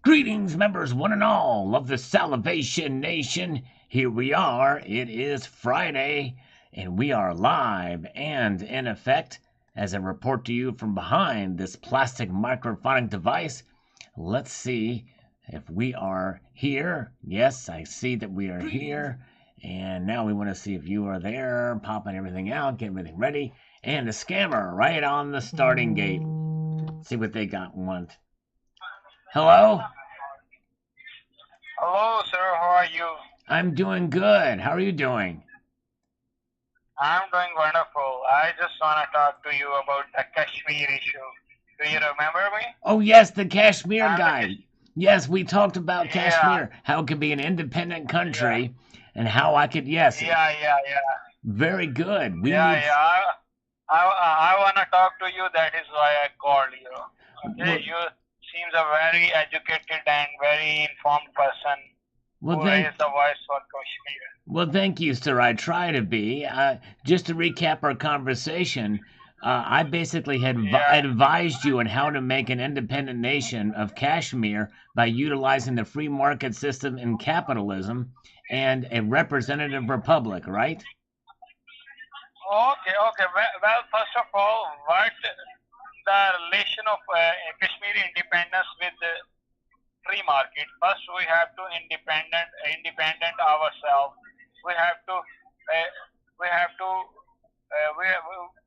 Greetings, members, one and all of the Salivation Nation. Here we are. It is Friday, and we are live and in effect as I report to you from behind this plastic microphonic device. Let's see if we are here. Yes, I see that we are here. And now we want to see if you are there, popping everything out, getting everything ready. And the scammer right on the starting gate. See what they got want. Hello? Hello, sir. How are you? I'm doing good. How are you doing? I'm doing wonderful. I just want to talk to you about the Kashmir issue. Do you remember me? Oh, yes, the Kashmir I'm the guy. Yes, we talked about Yeah, Kashmir, how it could be an independent yeah, country, and how I could, yes, yeah, yeah, yeah, very good. We yeah, need, yeah. I want to talk to you. That is why I called you. well, Okay, you seems a very educated and very informed person well, who thank, raised the voice for Kashmir. well, thank you, sir. I try to be. Just to recap our conversation, I basically had Yeah. advised you on how to make an independent nation of Kashmir by utilizing the free market system and capitalism and a representative republic, right? Okay, okay. Well, first of all, what the relation of Kashmiri independence with the free market? First, we have to independent ourselves. We have to, we have to,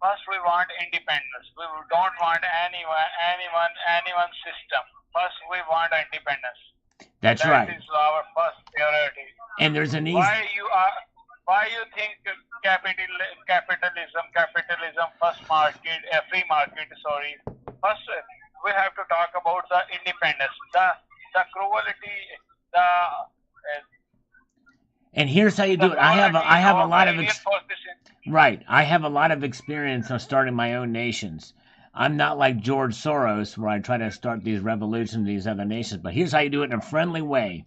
first we want independence. We don't want anyone's system. First, we want independence. That's That right. is our first priority. And there's an easy, Why you think capitalism, first market, free market, sorry. First, we have to talk about the independence, the cruelty, and here's how you the do it. I have a of lot of alien forces. right. I have a lot of experience on starting my own nations. I'm not like George Soros, where I try to start these revolutions in these other nations. But here's how you do it in a friendly way.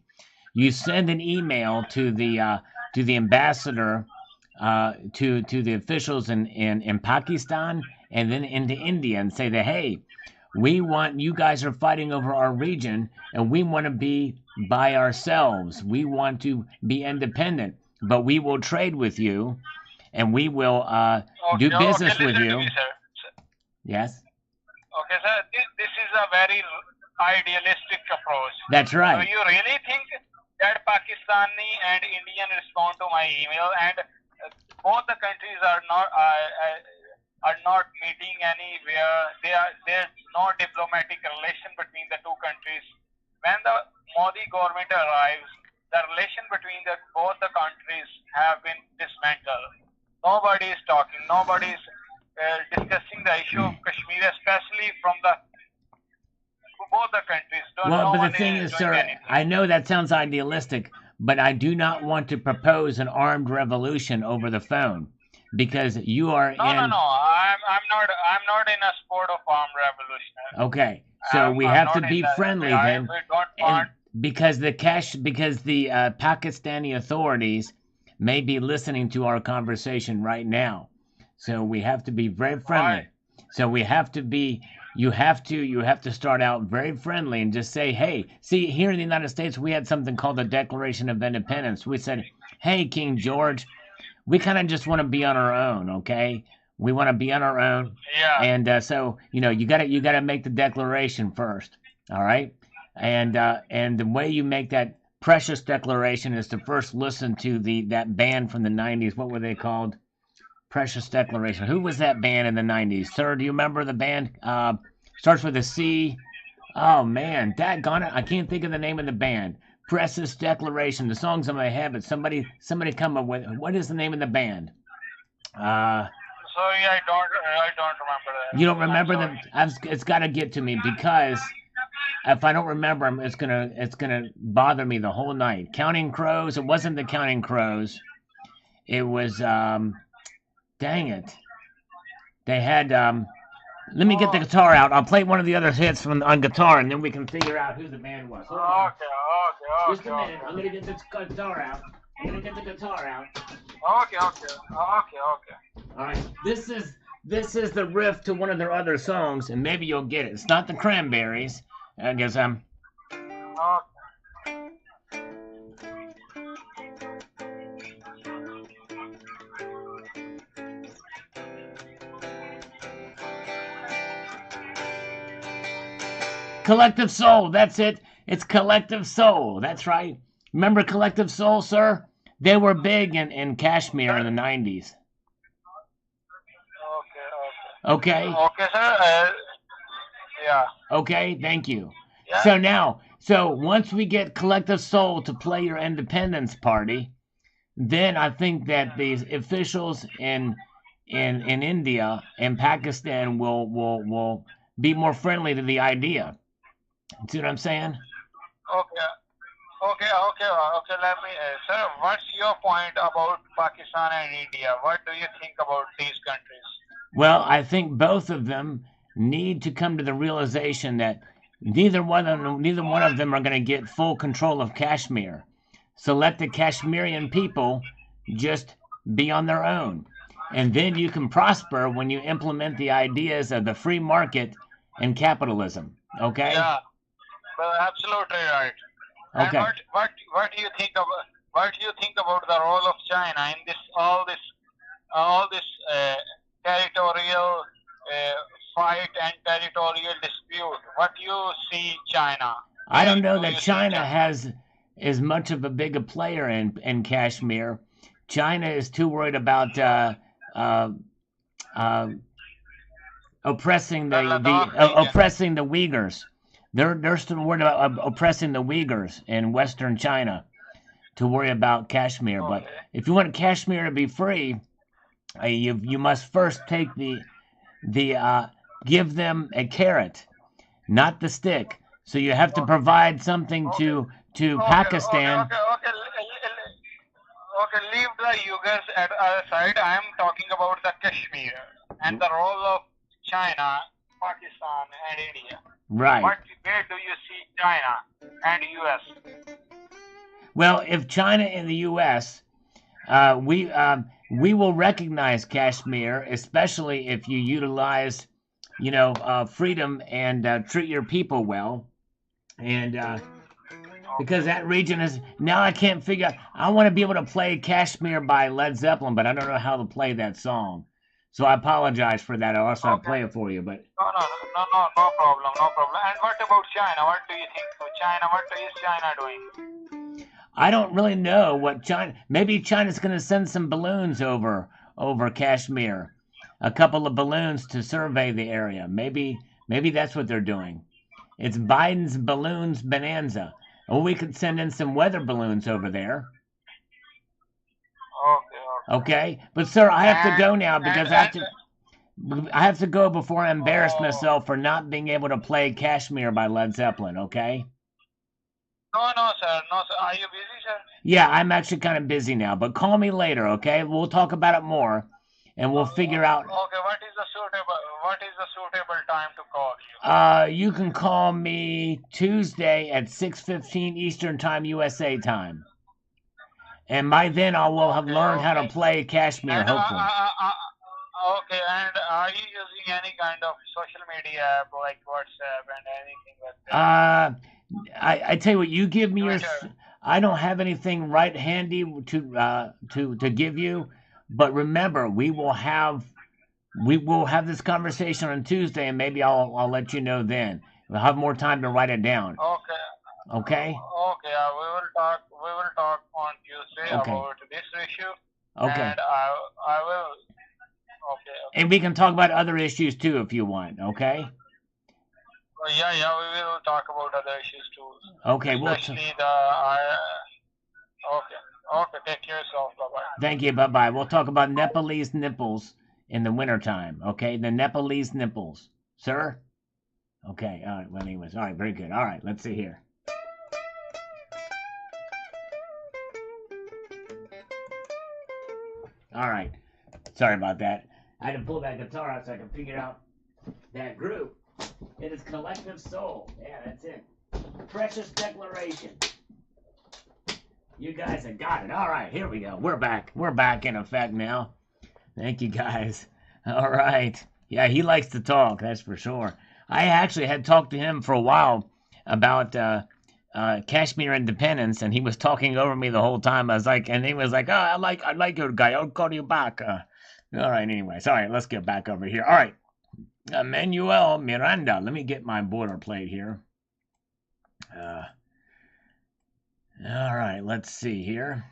You send an email to the ambassador, to the officials in Pakistan, and then into India, and say that, hey, we want, you guys are fighting over our region, and we want to be by ourselves. We want to be independent, but we will trade with you, and we will do Okay, okay, business with listen to you. me, sir. Yes, Okay, sir, this is a very idealistic approach. that's Do right. you really think that Pakistani and Indian respond to my email, and both the countries are not meeting anywhere? There's no diplomatic relation between the two countries. When the Modi government arrives, the relation between both the countries have been dismantled. Nobody is talking. Nobody is discussing the issue of Kashmir, especially from both the countries. Well, No but the one thing is is, doing sir, anything. I know that sounds idealistic, but I do not want to propose an armed revolution over the phone because you are No, no, in. no. I'm not in a sport of armed revolution. Okay, so we I'm have to not in be that. friendly We then, don't and want. because the Pakistani authorities may be listening to our conversation right now, so we have to be very friendly. Why? So we have to be. You have to start out very friendly and just say, hey, see, here in the United States, we had something called the Declaration of Independence. We said, hey, King George, we kind of just want to be on our own, okay? We want to be on our own, Yeah. and so you gotta make the declaration first, all right? And the way you make that precious declaration is to first listen to that band from the '90s. What were they called? Precious Declaration. Who was that band in the '90s, sir? Do you remember the band? Starts with a C. Oh man, daggone it! I can't think of the name of the band. Precious Declaration. The song's in my head, but somebody come up with what is the name of the band? Uh, Sorry, I don't remember that. you don't I'm remember sorry. It's got to get to me because if I don't remember 'em, it's gonna bother me the whole night. Counting Crows. It wasn't the Counting Crows. It was dang it. They had let me get the Oh, guitar out. I'll play one of the other hits on guitar, and then we can figure out who the band was. Hold on. okay, okay, Just okay, a minute. I'm okay, gonna get this guitar out. I'm gonna get the guitar out. okay, okay. All right. This is the riff to one of their other songs, and maybe you'll get it. It's not the Cranberries, I guess. Collective Soul, that's it. It's Collective Soul. That's right. Remember Collective Soul, sir? They were big in Kashmir in the 90s. Okay? Okay, sir. Yeah. Okay, thank you. Yeah. So once we get Collective Soul to play your Independence Party, then I think that these officials in India and Pakistan will be more friendly to the idea. See what I'm saying? Okay. Let me, sir. What's your point about Pakistan and India? What do you think about these countries? Well, I think both of them need to come to the realization that neither one of them are going to get full control of Kashmir. So let the Kashmirian people just be on their own. And then you can prosper when you implement the ideas of the free market and capitalism. Okay? Yeah, well, absolutely right. Okay. And what do you think about the role of China in all this territorial fight and territorial dispute? What do you see China? I don't know that China has as much of a big a player in Kashmir. China is too worried about oppressing the Uyghurs. They're still worried about oppressing the Uyghurs in Western China to worry about Kashmir. Okay. But if you want Kashmir to be free, you must first take give them a carrot, not the stick. So you have to provide something to Pakistan. Okay, leave the Uyghurs at our side. I am talking about the Kashmir and the role of China, Pakistan, and India. Right. Where do you see China and US? Well, if China and the U.S., we will recognize Kashmir, especially if you utilize, freedom and treat your people well, and because that region is now I can't figure out. I want to be able to play Kashmir by Led Zeppelin, but I don't know how to play that song. So I apologize for that. I'll also play it for you, but No problem. And what about China? What do you think of China? What is China doing? I don't really know what China. Maybe China's going to send some balloons over Kashmir, a couple of balloons to survey the area. Maybe that's what they're doing. It's Biden's balloons bonanza. Or we could send in some weather balloons over there. Okay, but sir, I have to go now because I have to go before I embarrass myself for not being able to play Kashmir by Led Zeppelin. Okay. No, sir. Are you busy, sir? Yeah, I'm actually kind of busy now, but call me later, okay? We'll talk about it more, and we'll figure out. Okay, what is the suitable time to call you? You can call me Tuesday at 6:15 Eastern Time, USA time. And by then, I will have learned how to play Kashmir, hopefully. Okay, and are you using any kind of social media app like WhatsApp and anything like that? I tell you what, you give me your. I don't have anything right handy to give you, but remember, we will have this conversation on Tuesday, and maybe I'll let you know then. We'll have more time to write it down. Okay. Okay. Okay. We will talk on Tuesday about this issue. Okay. And I will. Okay. And we can talk about other issues too if you want. Okay. Yeah, we will talk about other issues too. Okay, especially Okay, take care of yourself. Bye-bye. Thank you, bye-bye. We'll talk about Nepalese nipples in the wintertime, okay? The Nepalese nipples. Sir? Okay, all right, well, anyways. All right, very good. All right, let's see here. All right. Sorry about that. I had to pull that guitar out so I could figure out that group. It is Collective Soul. Yeah, that's it. Precious Declaration. You guys have got it. All right, here we go. We're back. We're back in effect now. Thank you, guys. All right. Yeah, he likes to talk, that's for sure. I actually had talked to him for a while about Kashmir Independence, and he was talking over me the whole time. I was like, and he was like, "Oh, I like your guy. I'll call you back." All right, anyway, sorry. Let's get back over here. All right, Manuel Miranda. Let me get my boilerplate here. All right, let's see here.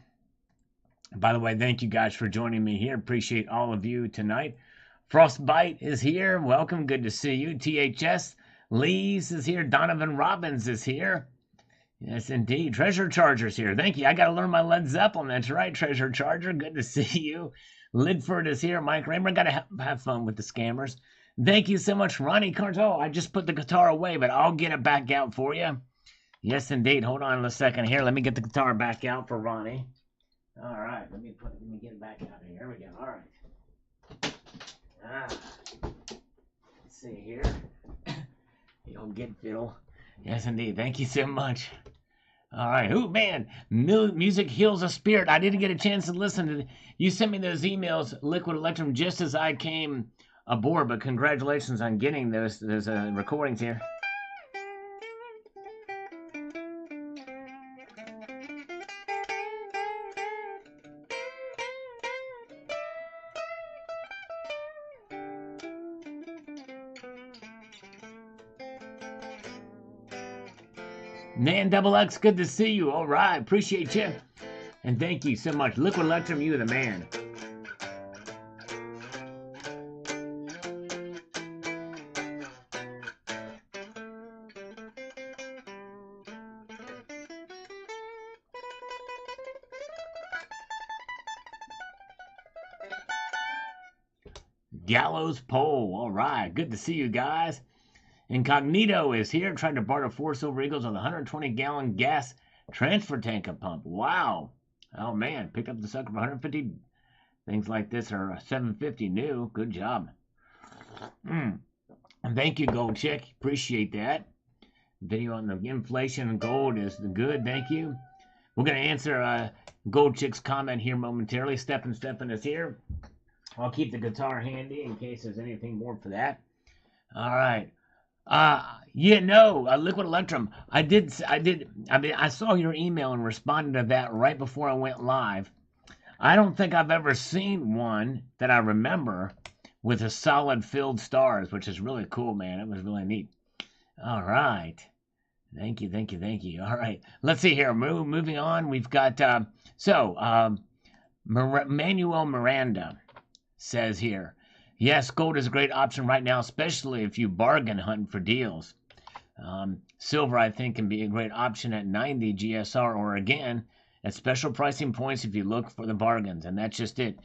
By the way, thank you guys for joining me here. Appreciate all of you tonight. Frostbite is here. Welcome. Good to see you. THS Lees is here. Donovan Robbins is here. Yes, indeed. Treasure Charger's here. Thank you. I got to learn my Led Zeppelin. That's right, Treasure Charger. Good to see you. Lidford is here. Mike Raymer. Got to have fun with the scammers. Thank you so much, Ronnie Carto. I just put the guitar away, but I'll get it back out for you. Yes, indeed. Hold on a second here. Let me get the guitar back out for Ronnie. All right. Let me get it back out here. Here we go. All right. Let's see here. The old get fiddle. Yes, indeed. Thank you so much. All right. Oh, man. Music heals a spirit. I didn't get a chance to listen to you sent me those emails, Liquid Electrum, just as I came aboard, but congratulations on getting those recordings here. Man, Double X, good to see you. All right, appreciate you. And thank you so much. Liquid Electrum, you the man. Gallows Pole. All right, good to see you guys. Incognito is here trying to barter 4 Silver Eagles with a 120-gallon gas transfer tank pump. Wow. Oh, man. Picked up the sucker for 150. Things like this are 750 new. Good job. Thank you, Gold Chick. Appreciate that. Video on the inflation and gold is good. Thank you. We're going to answer Gold Chick's comment here momentarily. Stephen is here. I'll keep the guitar handy in case there's anything more for that. All right. Liquid Electrum. I saw your email and responded to that right before I went live. I don't think I've ever seen one that I remember with a solid filled stars, which is really cool, man. It was really neat. All right. Thank you. All right. Let's see here. Moving on. We've got, Manuel Miranda says here, yes, gold is a great option right now, especially if you bargain hunting for deals. Silver, I think, can be a great option at 90 GSR or, again, at special pricing points if you look for the bargains. And that's just it.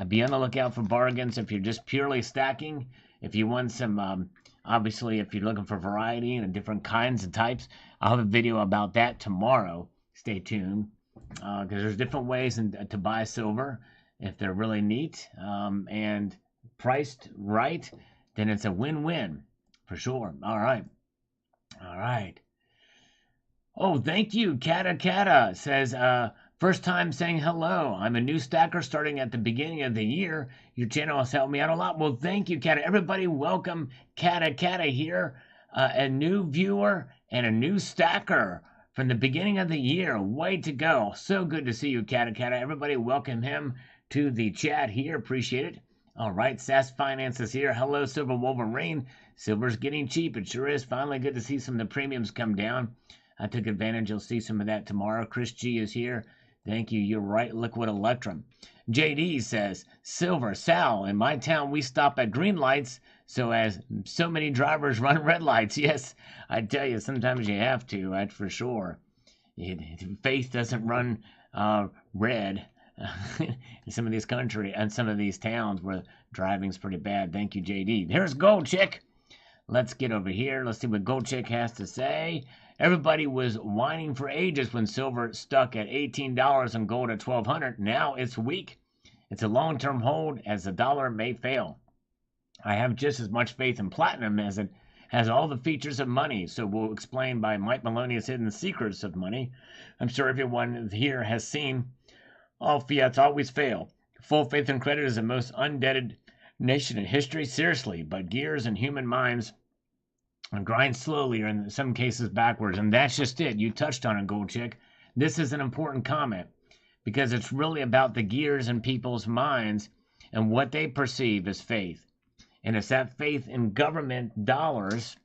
Be on the lookout for bargains if you're just purely stacking. If you want some, obviously, if you're looking for variety and different kinds and types, I'll have a video about that tomorrow. Stay tuned. Because there's different ways to buy silver if they're really neat. And priced right, then it's a win-win for sure. All right. Oh, thank you. Kata says, first time saying hello. I'm a new stacker starting at the beginning of the year. Your channel has helped me out a lot. Well, thank you, Kata. Everybody, welcome Kata here, a new viewer and a new stacker from the beginning of the year. Way to go. So good to see you, Kata. Everybody, welcome him to the chat here. Appreciate it. All right, SAS Finance is here. Hello, Silver Wolverine. Silver's getting cheap. It sure is. Finally good to see some of the premiums come down. I took advantage. You'll see some of that tomorrow. Chris G is here. Thank you. You're right. Liquid Electrum. JD says, Silver, Sal, in my town we stop at green lights as so many drivers run red lights. Yes, I tell you, sometimes you have to. That's for sure. Faith doesn't run red. In some of these country and some of these towns where driving's pretty bad. Thank you, JD. There's Gold Chick. Let's get over here. Let's see what Gold Chick has to say. Everybody was whining for ages when silver stuck at $18 and gold at $1,200. Now it's weak. It's a long-term hold as the dollar may fail. I have just as much faith in platinum as it has all the features of money. So we'll explain by Mike Maloney's Hidden Secrets of Money. I'm sure everyone here has seen all fiats always fail. Full faith and credit is the most indebted nation in history. Seriously, but gears and human minds and grind slowly or in some cases backwards. And that's just it. You touched on it, Gold Chick. This is an important comment because it's really about the gears in people's minds and what they perceive as faith. And it's that faith in government dollars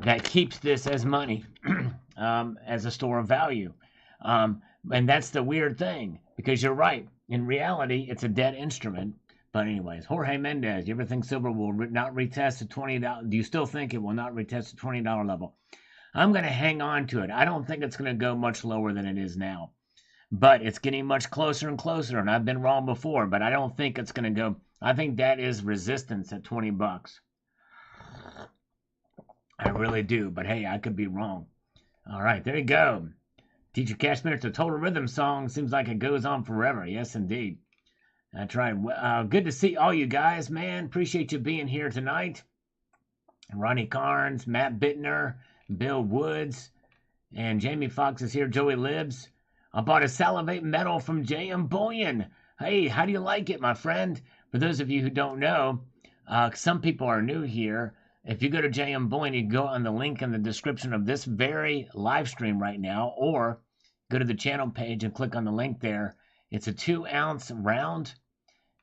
that keeps this as money, as a store of value. And that's the weird thing, because you're right. In reality, it's a dead instrument. But anyways, Jorge Mendez, you ever think silver will not retest the $20? Do you still think it will not retest the $20 level? I'm going to hang on to it. I don't think it's going to go much lower than it is now. But it's getting much closer and closer, and I've been wrong before, but I don't think it's going to go. I think that is resistance at $20. I really do, but hey, I could be wrong. All right, there you go. Teacher Kashmir, it's a total rhythm song. Seems like it goes on forever. Yes, indeed. That's right. Good to see all you guys, man. Appreciate you being here tonight. Ronnie Carnes, Matt Bittner, Bill Woods, and Jamie Foxx is here. Joey Libs. I bought a Salivate medal from JM Bullion. Hey, how do you like it, my friend? For those of you who don't know, some people are new here. If you go to JM Bullion, you can go on the link in the description of this very live stream right now, or go to the channel page and click on the link there. It's a 2-ounce round,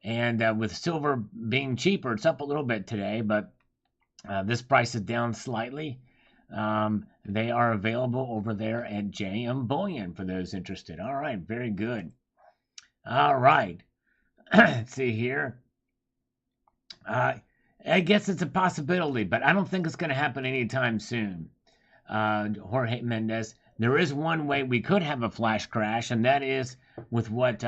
and with silver being cheaper, it's up a little bit today, but this price is down slightly. They are available over there at JM Bullion for those interested. All right, very good. All right. Let's see here. I guess it's a possibility, but I don't think it's going to happen anytime soon. Jorge Mendez. There is one way we could have a flash crash, and that is with what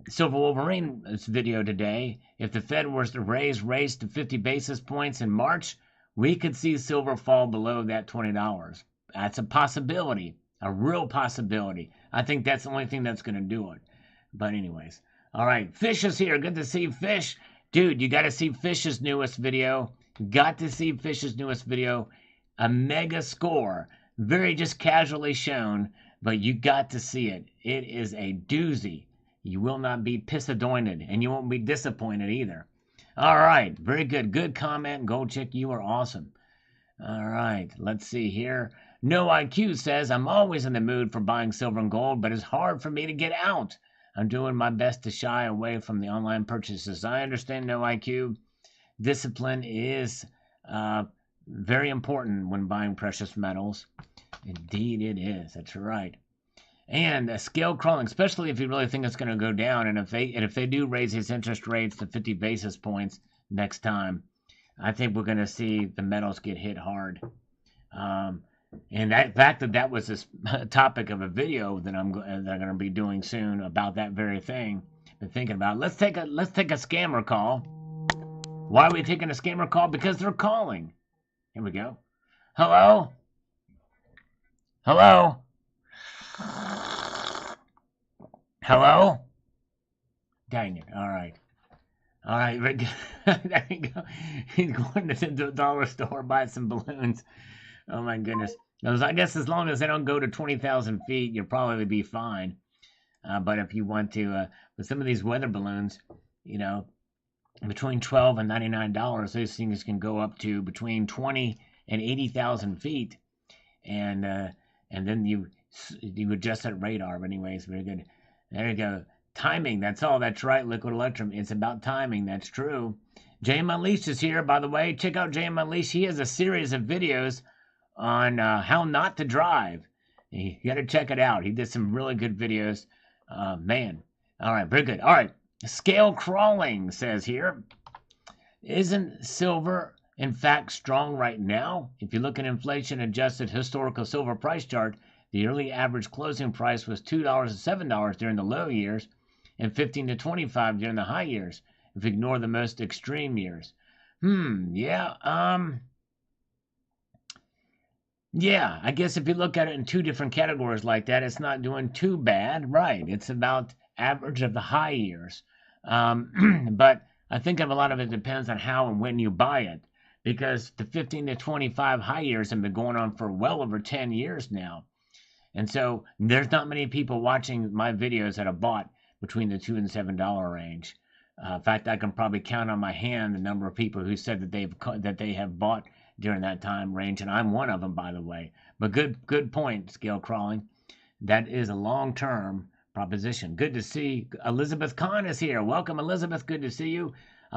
Silver Wolverine's video today. If the Fed was to raise rates to 50 basis points in March, we could see silver fall below that $20. That's a possibility, a real possibility. I think that's the only thing that's going to do it. But anyways, all right, Fish is here. Good to see Fish. Dude, you got to see Fish's newest video. Got to see Fish's newest video. A mega score. Very just casually shown, but you got to see it. It is a doozy. You will not be piss-adointed, and you won't be disappointed either. All right, very good. Good comment, Gold Chick. You are awesome. All right, let's see here. No IQ says, I'm always in the mood for buying silver and gold, but it's hard for me to get out. I'm doing my best to shy away from the online purchases. I understand, No IQ. Discipline is very important when buying precious metals. Indeed it is. That's right. And scale crawling, especially if you really think it's going to go down, and if they do raise these interest rates to 50 basis points next time, I think we're going to see the metals get hit hard. And that fact that was this topic of a video that I'm going to be doing soon about that very thing. Been thinking about. Let's take a scammer call. Why are we taking a scammer call? Because they're calling. Here we go. Hello. Hello. Hello? Dang it. All right. All right. There you go. He's going to the dollar store, buy some balloons. Oh, my goodness. I guess as long as they don't go to 20,000 feet, you'll probably be fine. But if you want to, with some of these weather balloons, you know, between $12 and $99, those things can go up to between 20 and 80,000 feet. And then you adjust that radar. But anyways, very good. There you go. Timing. That's all. That's right. Liquid Electrum. It's about timing. That's true. JM Unleashed is here, by the way. Check out JM Unleashed. He has a series of videos on how not to drive. You got to check it out. He did some really good videos. Man. All right. Very good. All right. Scale crawling says here. Isn't silver, in fact, strong right now? If you look at inflation-adjusted historical silver price chart, the yearly average closing price was $2 to $7 during the low years and $15 to $25 during the high years, if you ignore the most extreme years. Yeah, I guess if you look at it in two different categories like that, it's not doing too bad. Right, it's about average of the high years. But I think a lot of it depends on how and when you buy it, because the 15 to 25 high years have been going on for well over 10 years now. And so there's not many people watching my videos that have bought between the $2 and $7 range. In fact, I can probably count on my hand the number of people who said that they have bought during that time range, and I'm one of them, by the way. But good point, scale crawling. That is a long-term proposition. Good to see Elizabeth Kahn is here. Welcome, Elizabeth. Good to see you.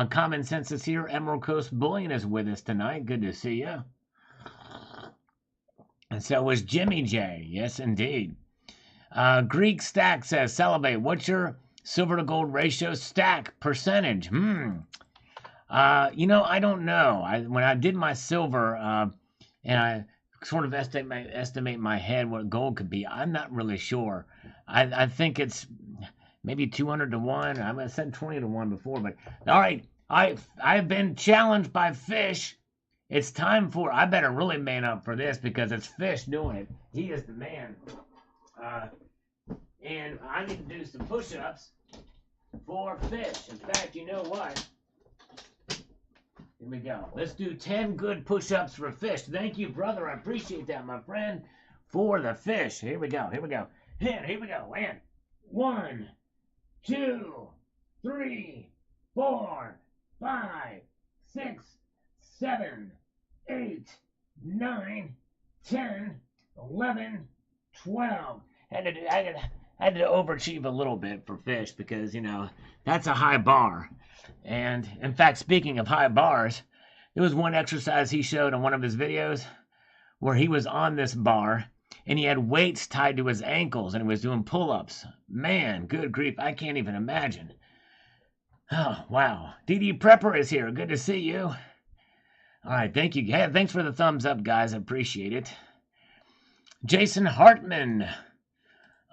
Common Sense is here. Emerald Coast Bullion is with us tonight. Good to see you. And so was Jimmy J. Yes, indeed. Greek Stack says, Celebrate, what's your silver to gold ratio stack percentage? I don't know. When I did my silver, and I sort of estimate my head what gold could be, I'm not really sure. I think it's maybe 200 to 1. I said 20 to 1 before, but all right. I've been challenged by Fish. It's time for, I better really man up for this because it's Fish doing it. He is the man. And I need to do some push-ups for Fish. In fact, you know what? Here we go. Let's do 10 good push-ups for Fish. Thank you, brother. I appreciate that, my friend, for the Fish. Here we go. Here we go. And here we go. And 1, 2, 3, 4, 5, 6, 7, 8, 9, 10, 11, 12. I had to overachieve a little bit for Fish because, that's a high bar. And, in fact, speaking of high bars, there was one exercise he showed on one of his videos where he was on this bar and he had weights tied to his ankles and he was doing pull-ups. Man, good grief, I can't even imagine. Oh, wow. DD Prepper is here. Good to see you. All right, thank you. Hey, thanks for the thumbs up, guys. I appreciate it. Jason Hartman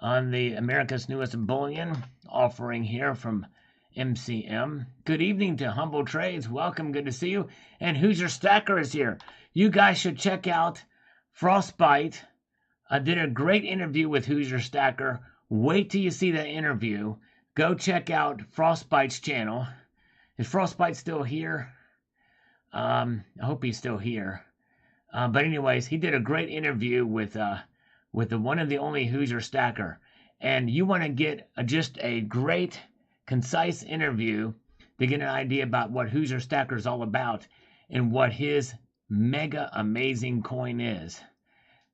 on the America's Newest Bullion offering here from MCM. Good evening to Humble Trades. Welcome. Good to see you. And Hoosier Stacker is here. You guys should check out Frostbite. I did a great interview with Hoosier Stacker. Wait till you see that interview. Go check out Frostbite's channel. Is Frostbite still here? I hope he's still here. But anyways, he did a great interview with the one and the only Hoosier Stacker. And you want to get just a great, concise interview to get an idea about what Hoosier Stacker is all about and what his mega amazing coin is.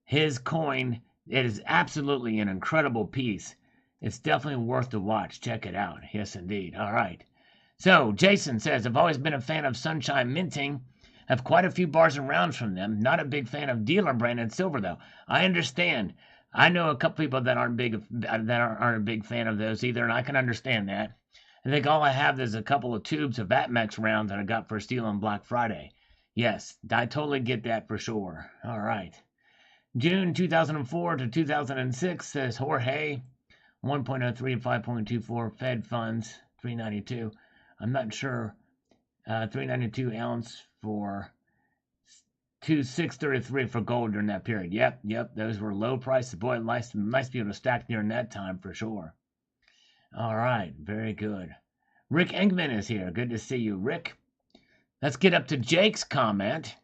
His coin, it is absolutely an incredible piece. It's definitely worth the watch. Check it out. Yes, indeed. All right. So, Jason says, I've always been a fan of Sunshine Minting. Have quite a few bars and rounds from them. Not a big fan of dealer branded silver, though. I understand. I know a couple people that aren't a big fan of those either, and I can understand that. I think all I have is a couple of tubes of ATMEX rounds that I got for steel on Black Friday. Yes, I totally get that for sure. All right. June 2004 to 2006 says Jorge, 1.03 to 5.24 Fed funds, 392. I'm not sure. 392 ounce for 2633 for gold during that period. Yep, those were low prices. Boy, nice to be able to stack during that time for sure. All right, very good. Rick Engman is here. Good to see you, Rick. Let's get up to Jake's comment.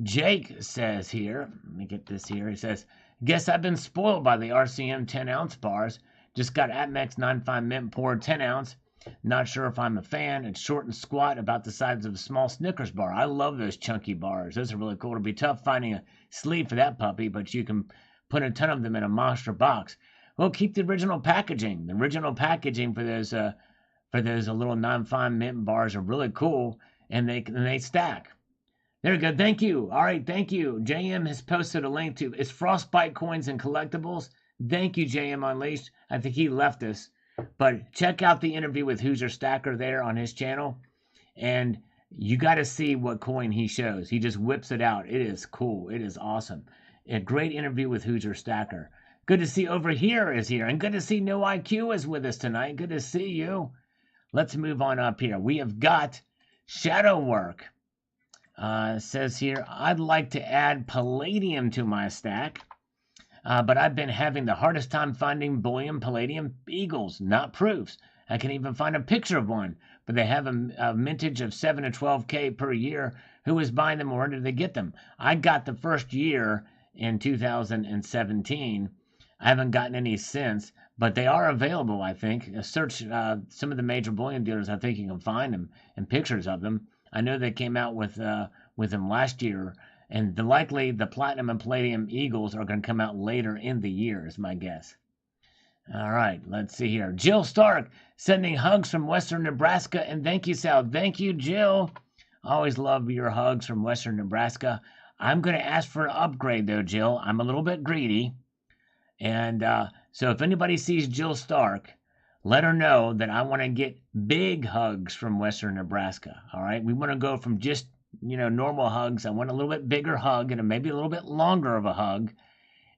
Jake says here, let me get this here. He says, guess I've been spoiled by the RCM 10 ounce bars. Just got ATMEX 95 mint poured 10 ounce. Not sure if I'm a fan. It's short and squat, about the size of a small Snickers bar. I love those chunky bars. Those are really cool. It'll be tough finding a sleeve for that puppy, but you can put a ton of them in a monster box. Well, keep the original packaging. The original packaging for those little 95 mint bars are really cool, and they stack. There we go. Thank you. All right, thank you. JM has posted a link to it's Frostbite Coins and Collectibles. Thank you, JM Unleashed. I think he left us. But check out the interview with Hoosier Stacker there on his channel. And you got to see what coin he shows. He just whips it out. It is cool. It is awesome. A great interview with Hoosier Stacker. Good to see Over Here is here. And good to see No IQ is with us tonight. Good to see you. Let's move on up here. We have got Shadow Work. Says here, I'd like to add palladium to my stack. But I've been having the hardest time finding bullion palladium eagles, not proofs. I can even find a picture of one, but they have a mintage of 7 to 12K per year. Who is buying them or where did they get them? I got the first year in 2017. I haven't gotten any since, but they are available, I think. Search some of the major bullion dealers. I think you can find them and pictures of them. I know they came out with them last year, and likely the platinum and palladium eagles are going to come out later in the year, is my guess. All right, let's see here. Jill Stark sending hugs from Western Nebraska, and thank you, Sal. Thank you, Jill. Always love your hugs from Western Nebraska. I'm going to ask for an upgrade, though, Jill. I'm a little bit greedy. And so if anybody sees Jill Stark, let her know that I want to get big hugs from Western Nebraska. All right. We want to go from just, normal hugs. I want a little bit bigger hug and maybe a little bit longer of a hug.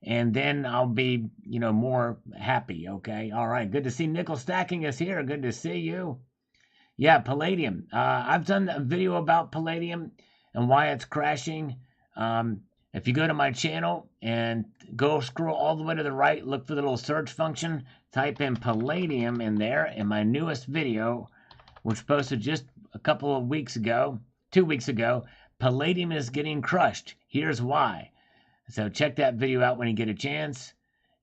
And then I'll be, more happy. Okay. All right. Good to see Nickel Stacking is here. Good to see you. Yeah. Palladium. I've done a video about Palladium and why it's crashing. If you go to my channel and go scroll all the way to the right, look for the little search function, type in Palladium in there, in my newest video, which posted just a couple of weeks ago, 2 weeks ago, Palladium is getting crushed. Here's why. So check that video out when you get a chance.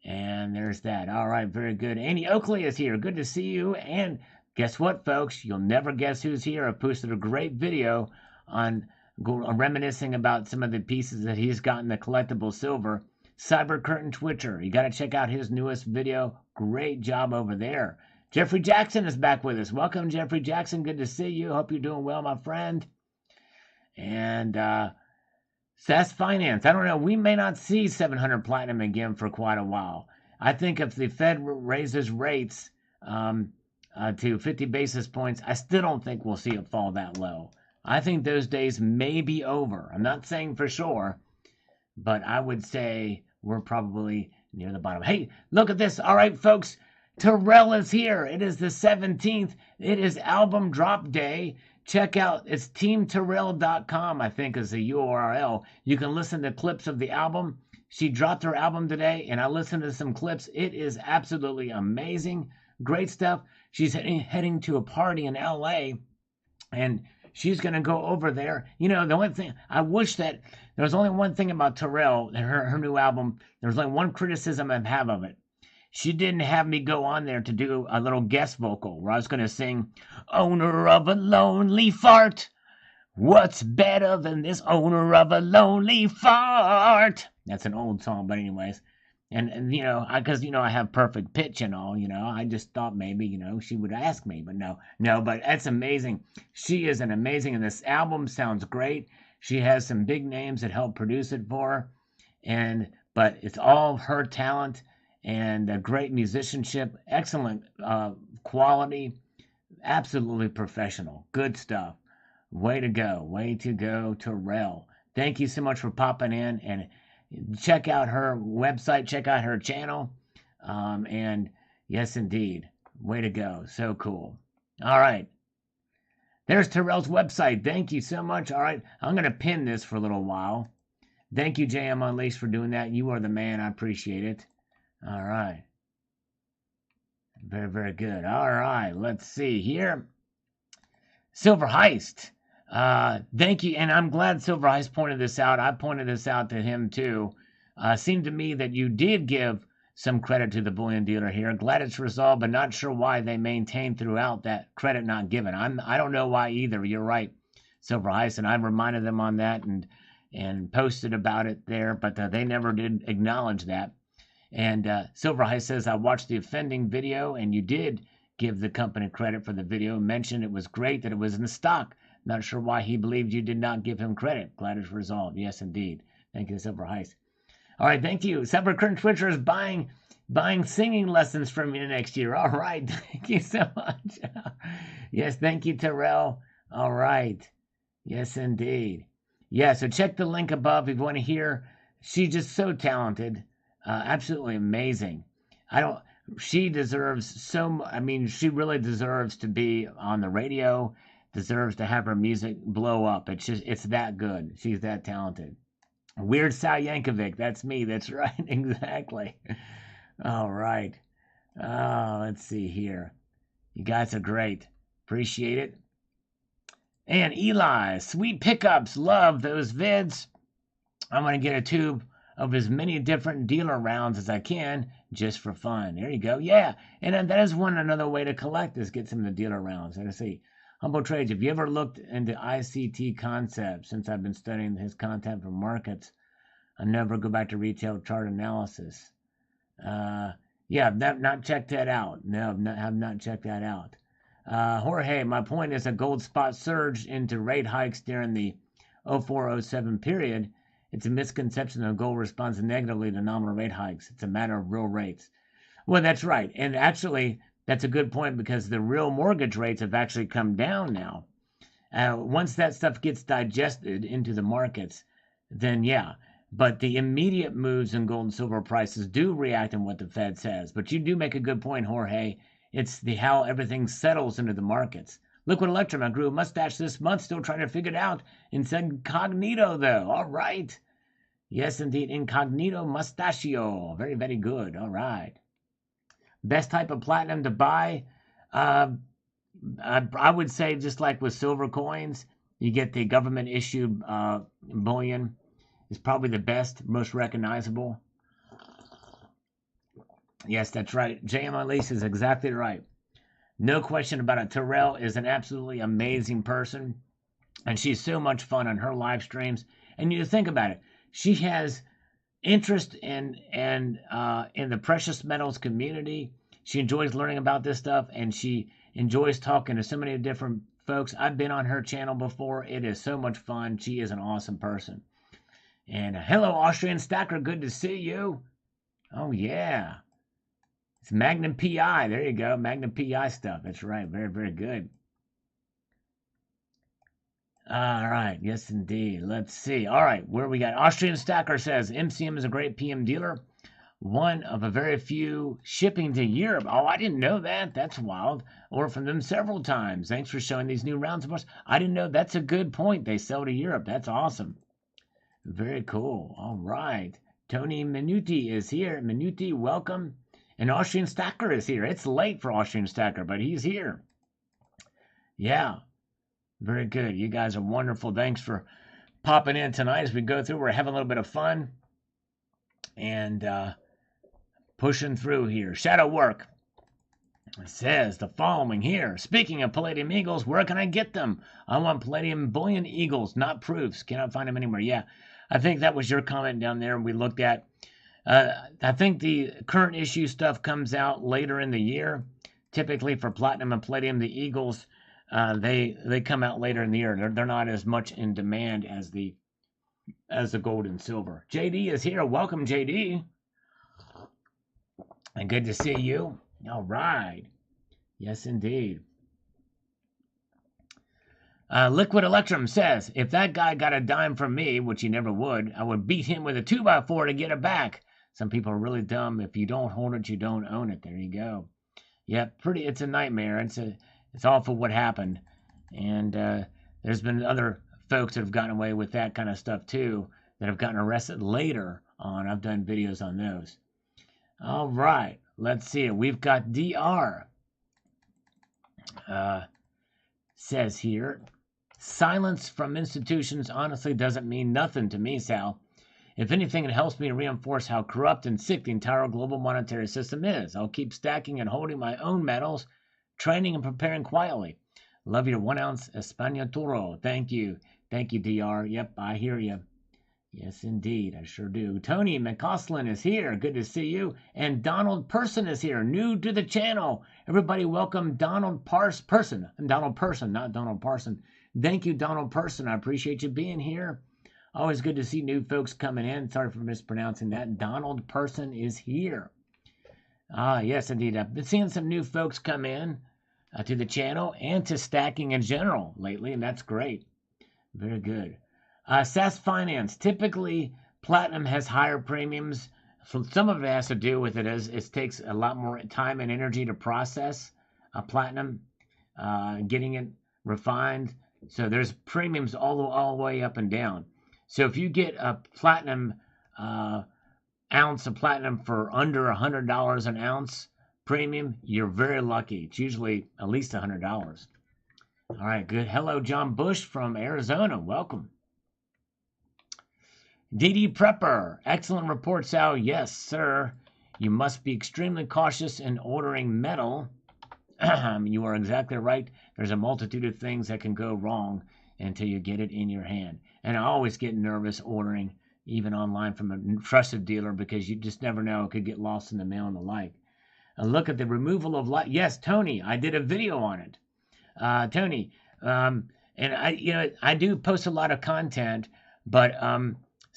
And there's that. All right, very good. Annie Oakley is here. Good to see you. And guess what, folks? You'll never guess who's here. I posted a great video on reminiscing about some of the pieces that he's got in the collectible silver. Cyber Curtain Twitcher. You got to check out his newest video. Great job over there. Jeffrey Jackson is back with us. Welcome, Jeffrey Jackson. Good to see you. Hope you're doing well, my friend. And SAS Finance. I don't know. We may not see 700 platinum again for quite a while. I think if the Fed raises rates to 50 basis points, I still don't think we'll see it fall that low. I think those days may be over. I'm not saying for sure, but I would say we're probably near the bottom. Hey, look at this. All right, folks, Terrell is here. It is the 17th. It is album drop day. Check out, it's teamterrell.com, I think is the URL. You can listen to clips of the album. She dropped her album today, and I listened to some clips. It is absolutely amazing. Great stuff. She's heading to a party in LA, and she's going to go over there. The only thing, I wish that there was only one thing about Terrell and her new album. There's only one criticism I have of it. She didn't have me go on there to do a little guest vocal where I was going to sing, "Owner of a lonely fart. What's better than this owner of a lonely fart?" That's an old song, but anyways. And because, I have perfect pitch and all, I just thought maybe, she would ask me, but no, but that's amazing. She is an amazing, and this album sounds great. She has some big names that help produce it for her, but it's all her talent and great musicianship, excellent quality, absolutely professional, good stuff. Way to go, Terrell. Thank you so much for popping in, and check out her website, check out her channel. And yes, indeed. Way to go. So cool. All right. There's Terrell's website. Thank you so much. All right. I'm going to pin this for a little while. Thank you, JM Unleashed, for doing that. You are the man. I appreciate it. All right. Very, very good. All right. Let's see here. Silver Heist. Thank you, and I'm glad Silver Heist pointed this out. I pointed this out to him too. Seemed to me that you did give some credit to the bullion dealer here. Glad it's resolved, but not sure why they maintained throughout that credit not given. I don't know why either. You're right, Silver Heist, and I reminded them on that and posted about it there, but they never did acknowledge that. And Silver Heist says, I watched the offending video, and you did give the company credit for the video. Mentioned it was great that it was in stock. Not sure why he believed you did not give him credit. Glad it's resolved. Yes, indeed. Thank you, Silver Heist. All right, thank you. Cyber Curtain Twitcher is buying singing lessons from you next year. All right, thank you so much. Yes, thank you, Terrell. All right. Yes, indeed. Yeah, so check the link above if you want to hear. She's just so talented. Absolutely amazing. She deserves she really deserves to be on the radio. Deserves to have her music blow up. It's that good. She's that talented. Weird Sal Yankovic. That's me. That's right. Exactly. All right. Let's see here. You guys are great. Appreciate it. And Eli, sweet pickups. Love those vids. I'm going to get a tube of as many different dealer rounds as I can just for fun. There you go. Yeah. And then that is another way to collect is get some of the dealer rounds. Let's see. Humble Trades, have you ever looked into ICT concepts? Since I've been studying his content for markets, I never go back to retail chart analysis. Yeah, I've not checked that out. No, have not checked that out. Jorge, my point is a gold spot surged into rate hikes during the 0407 period. It's a misconception that gold responds negatively to nominal rate hikes. It's a matter of real rates. Well, that's right. And actually, that's a good point because the real mortgage rates have actually come down now. Once that stuff gets digested into the markets, then yeah. But the immediate moves in gold and silver prices do react on what the Fed says. But you do make a good point, Jorge. It's how everything settles into the markets. Liquid Electrum, I grew a mustache this month, still trying to figure it out. Incognito, though. All right. Yes, indeed. Incognito mustachio. Very, very good. All right. Best type of platinum to buy? I would say just like with silver coins, you get the government-issued bullion. It's probably the best, most recognizable. Yes, that's right. JM Elise is exactly right. No question about it. Terrell is an absolutely amazing person, and she's so much fun on her live streams. And you think about it, she has interest in the precious metals community. She enjoys learning about this stuff, and she enjoys talking to so many different folks. I've been on her channel before. It is so much fun. She is an awesome person. And hello, Austrian Stacker. Good to see you. Oh, yeah. It's Magnum PI. There you go. Magnum PI stuff. That's right. Very, very good. All right. Yes, indeed. Let's see. All right. Where we got? Austrian Stacker says MCM is a great PM dealer. One of a very few shipping to Europe. Oh, I didn't know that. That's wild. Or from them several times. Thanks for showing these new rounds of us. I didn't know. That's a good point. They sell to Europe. That's awesome. Very cool. All right. Tony Minuti is here. Minuti, welcome. And Austrian Stacker is here. It's late for Austrian Stacker, but he's here. Yeah. Very good. You guys are wonderful. Thanks for popping in tonight as we go through. We're having a little bit of fun and pushing through here. Shadow Work says the following here. Speaking of Palladium Eagles, where can I get them? I want Palladium Bullion Eagles, not proofs. Cannot find them anywhere. Yeah, I think that was your comment down there we looked at. I think the current issue stuff comes out later in the year. Typically for Platinum and Palladium, the Eagles, they come out later in the year. They're not as much in demand as the gold and silver. JD is here. Welcome, JD. And good to see you. All right. Yes, indeed. Liquid Electrum says, if that guy got a dime from me, which he never would, I would beat him with a 2x4 to get it back. Some people are really dumb. If you don't hold it, you don't own it. There you go. Yeah, it's a nightmare. It's awful what happened. And there's been other folks that have gotten away with that kind of stuff too, that have gotten arrested later on. I've done videos on those. All right. Let's see it. We've got DR. Says here, silence from institutions honestly doesn't mean nothing to me, Sal. If anything, it helps me reinforce how corrupt and sick the entire global monetary system is. I'll keep stacking and holding my own metals, training and preparing quietly. Love your 1 ounce Español. Thank you. Thank you, DR. Yep, I hear you. Yes, indeed. I sure do. Tony McCausland is here. Good to see you. And Donald Person is here, new to the channel. Everybody welcome Donald Person. I'm Donald Person, not Donald Parson. Thank you, Donald Person. I appreciate you being here. Always good to see new folks coming in. Sorry for mispronouncing that. Donald Person is here. Yes, indeed. I've been seeing some new folks come in to the channel and to stacking in general lately, and that's great. Very good. SAS Finance. Typically, Platinum has higher premiums. So some of it has to do with it as it takes a lot more time and energy to process Platinum, getting it refined. So there's premiums all the way up and down. So if you get a Platinum ounce of Platinum for under $100 an ounce premium, you're very lucky. It's usually at least $100. All right, good. Hello, John Bush from Arizona. Welcome. DD Prepper, excellent report, Sal. Yes, sir. You must be extremely cautious in ordering metal. You are exactly right. There's a multitude of things that can go wrong until you get it in your hand. And I always get nervous ordering, even online from a trusted dealer, because you just never know. It could get lost in the mail and the like. Look at the removal of light. Yes, Tony, I did a video on it. Tony, and I do post a lot of content, but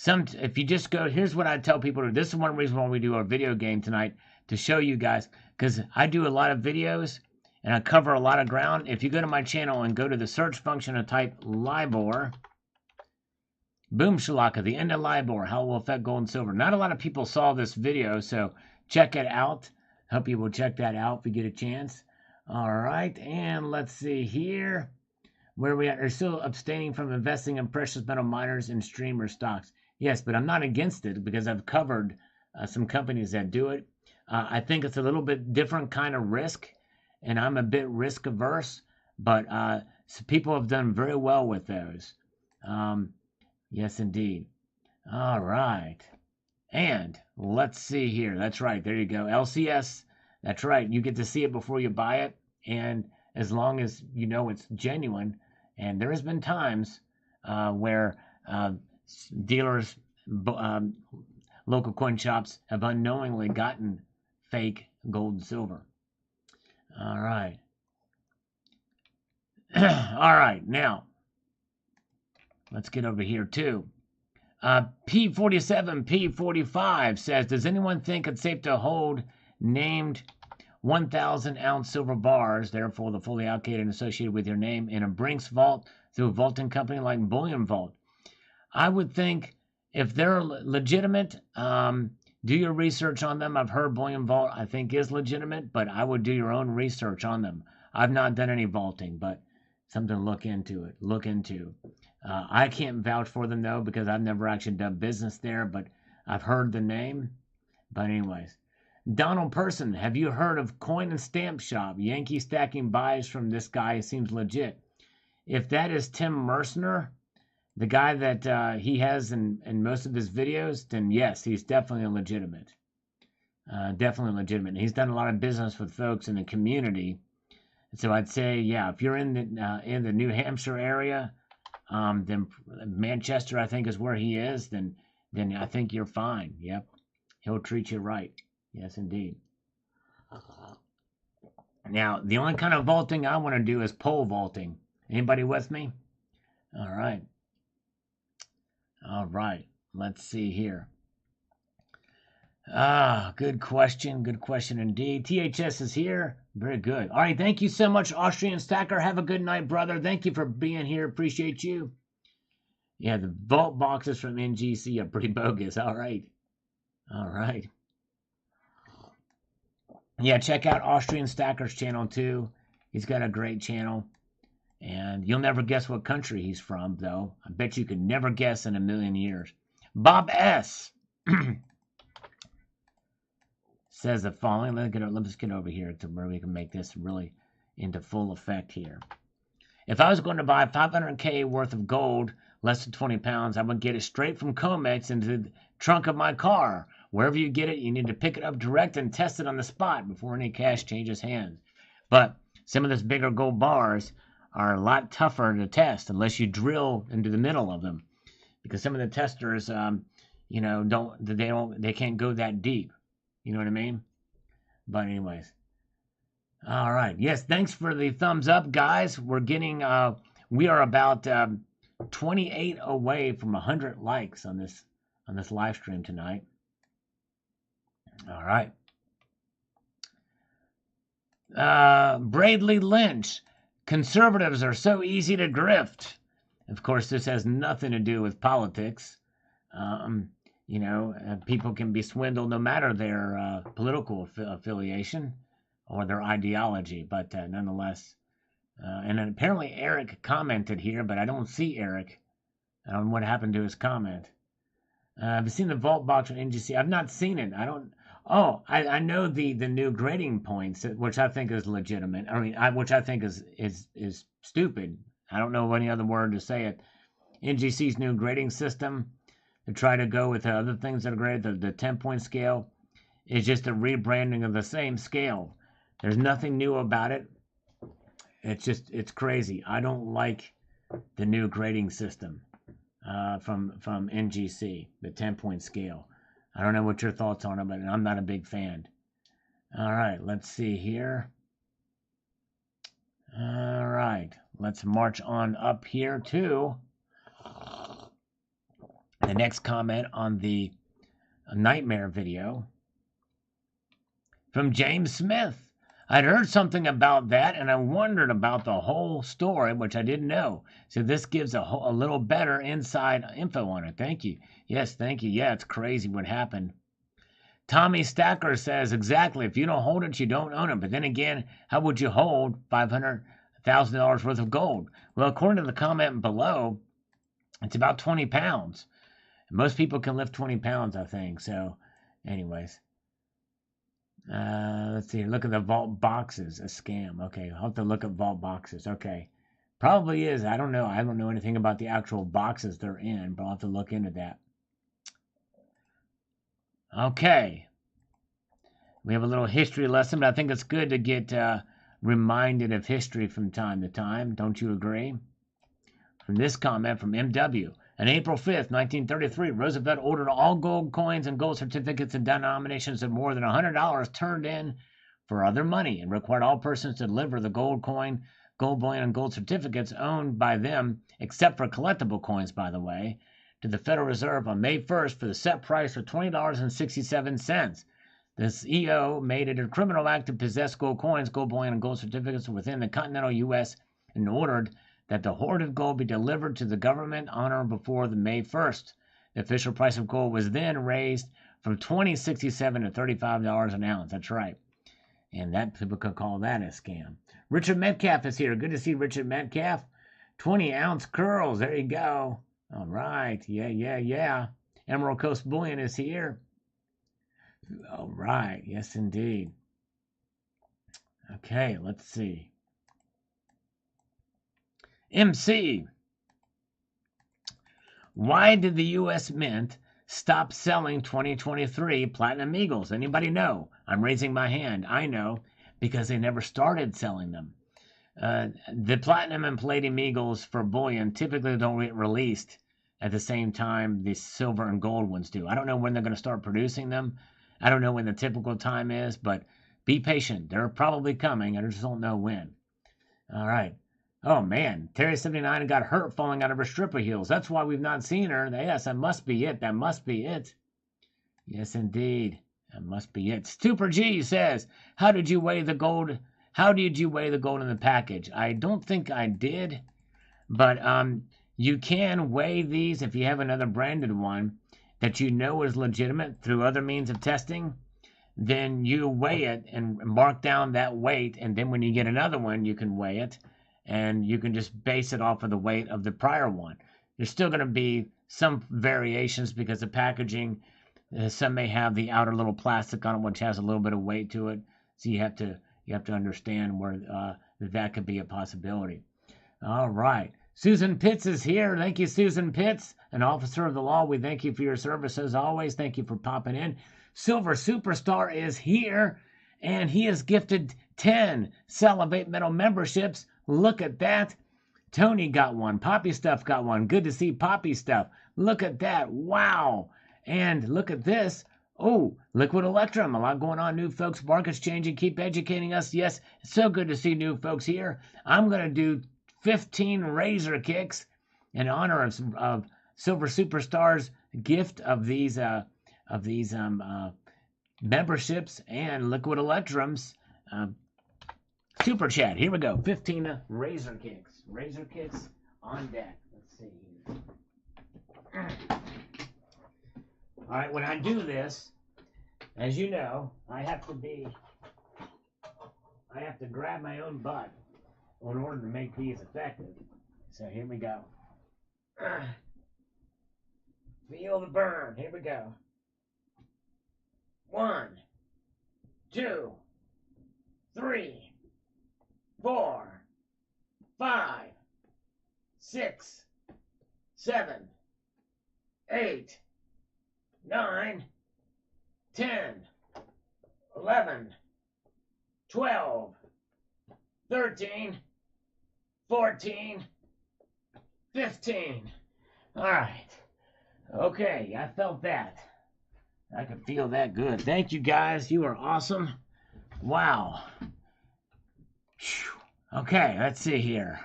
if you just go, here's what I tell people to do. This is one reason why we do our video game tonight, to show you guys, because I do a lot of videos and I cover a lot of ground. If you go to my channel and go to the search function and type LIBOR, boom shalaka, the end of LIBOR, how it will affect gold and silver. Not a lot of people saw this video, so check it out. Hope you will check that out if you get a chance. All right, and let's see here. Where we are still abstaining from investing in precious metal miners and streamer stocks. Yes, but I'm not against it because I've covered some companies that do it. I think it's a little bit different kind of risk, and I'm a bit risk averse, but so people have done very well with those. Yes, indeed. All right. And let's see here. That's right. There you go. LCS. That's right. You get to see it before you buy it. And as long as you know it's genuine, and there has been times where dealers, local coin shops have unknowingly gotten fake gold and silver. All right. All right. Now, let's get over here too. P47, P45 says, does anyone think it's safe to hold named 1,000-ounce silver bars, therefore the fully allocated and associated with your name, in a Brinks vault through a vaulting company like Bullion Vault? I would think if they're legitimate, do your research on them. I've heard Bullion Vault, I think, is legitimate, but I would do your own research on them. I've not done any vaulting, but something to look into it. Look into. I can't vouch for them, though, because I've never actually done business there, but I've heard the name. But anyways. Donald Person, have you heard of Coin and Stamp Shop? Yankee stacking buys from this guy seems legit. If that is Tim Mercener, the guy that he has in most of his videos, then yes, he's definitely legitimate. Definitely legitimate. He's done a lot of business with folks in the community. So I'd say, yeah, if you're in the New Hampshire area, then Manchester, I think, is where he is, then I think you're fine. Yep. He'll treat you right. Yes, indeed. Now, the only kind of vaulting I want to do is pole vaulting. Anybody with me? All right. All right. Let's see here. Good question. Good question indeed. THS is here. Very good. All right. Thank you so much, Austrian Stacker. Have a good night, brother. Thank you for being here. Appreciate you. Yeah, the vault boxes from NGC are pretty bogus. All right. All right. Yeah, check out Austrian Stacker's channel too. He's got a great channel. And you'll never guess what country he's from, though. I bet you could never guess in a million years. Bob S. says the following. Let's get over here to where we can make this really into full effect here. If I was going to buy 500K worth of gold, less than 20 pounds, I would get it straight from COMEX into the trunk of my car. Wherever you get it, you need to pick it up direct and test it on the spot before any cash changes hands. But some of those bigger gold bars are a lot tougher to test unless you drill into the middle of them, because some of the testers, they can't go that deep. You know what I mean? But anyways, all right. Yes, thanks for the thumbs up, guys. We are about 28 away from 100 likes on this live stream tonight. All right. Bradley Lynch. Conservatives are so easy to grift. Of course, this has nothing to do with politics. People can be swindled no matter their political affiliation or their ideology. But nonetheless, and then apparently Eric commented here, but I don't see Eric. I don't know what happened to his comment. I've seen the vault box on NGC. I've not seen it. I know the new grading points, which I think is legitimate. Which I think is stupid. I don't know any other word to say it. NGC's new grading system. to try to go with the other things that are great. The 10-point scale is just a rebranding of the same scale. There's nothing new about it. It's crazy. I don't like the new grading system from NGC, the 10-point scale. I don't know what your thoughts on it, but I'm not a big fan. All right, let's see here. All right, let's march on up here to the next comment on the nightmare video from James Smith. I'd heard something about that, and I wondered about the whole story, which I didn't know. So this gives a little better inside info on it. Thank you. Yes, thank you. Yeah, it's crazy what happened. Tommy Stacker says, exactly, if you don't hold it, you don't own it. But then again, how would you hold $500,000 worth of gold? Well, according to the comment below, it's about 20 pounds. Most people can lift 20 pounds, I think. So, anyways. Let's see. Look at the vault boxes. A scam. Okay, I'll have to look at vault boxes. Okay. Probably is. I don't know. I don't know anything about the actual boxes they're in, but I'll have to look into that. Okay. We have a little history lesson, but I think it's good to get reminded of history from time to time. Don't you agree? From this comment from MW. On April 5th, 1933, Roosevelt ordered all gold coins and gold certificates in denominations of more than $100 turned in for other money and required all persons to deliver the gold coin, gold bullion, and gold certificates owned by them, except for collectible coins, by the way, to the Federal Reserve on May 1st for the set price of $20.67. The CEO made it a criminal act to possess gold coins, gold bullion, and gold certificates within the continental U.S. and ordered that the hoarded gold be delivered to the government on or before the May 1st. The official price of gold was then raised from $20.67 to $35 an ounce. That's right. And that people could call that a scam. Richard Metcalf is here. Good to see Richard Metcalf. 20-ounce curls. There you go. All right. Yeah. Emerald Coast Bullion is here. All right. Yes, indeed. Okay, let's see. MC. Why did the U.S. Mint stop selling 2023 Platinum Eagles? Anybody know? I'm raising my hand. I know, because they never started selling them. The Platinum and Palladium Eagles for bullion typically don't get released at the same time the silver and gold ones do. I don't know when they're going to start producing them. I don't know when the typical time is, but be patient. They're probably coming. I just don't know when. All right. Oh, man. Terry79 got hurt falling out of her stripper heels. That's why we've not seen her. Yes, that must be it. That must be it. Yes, indeed. That must be it. Super G says, how did you weigh the gold? How did you weigh the gold in the package? I don't think I did. But you can weigh these if you have another branded one that you know is legitimate through other means of testing. Then you weigh it and mark down that weight. And then when you get another one, you can weigh it. And you can just base it off of the weight of the prior one. There's still going to be some variations because the packaging, some may have the outer little plastic on it, which has a little bit of weight to it. So you have to understand where that could be a possibility. All right. Susan Pitts is here. Thank you, Susan Pitts, an officer of the law. We thank you for your service as always. Thank you for popping in. Silver Superstar is here, and he has gifted 10 Salivate Metal memberships. Look at that. Tony got one. Poppy Stuff got one. Good to see Poppy Stuff. Look at that. Wow. And look at this. Oh, Liquid Electrum. A lot going on. New folks. Markets changing. Keep educating us. Yes, it's so good to see new folks here. I'm going to do 15 razor kicks in honor of Silver Superstar's gift of these memberships and Liquid Electrum's Super Chat. Here we go. 15 razor kicks. Razor kicks on deck. Let's see here. All right, when I do this, as you know, I have to grab my own butt in order to make these effective. So here we go. Feel the burn. Here we go. 1, 2, 3, 4, 5, 6, 7, 8, 9, 10, 11, 12, 13, 14, 15. All right. Okay, I felt that. I can feel that good. Thank you, guys. You are awesome. Wow. Whew. Okay, let's see here.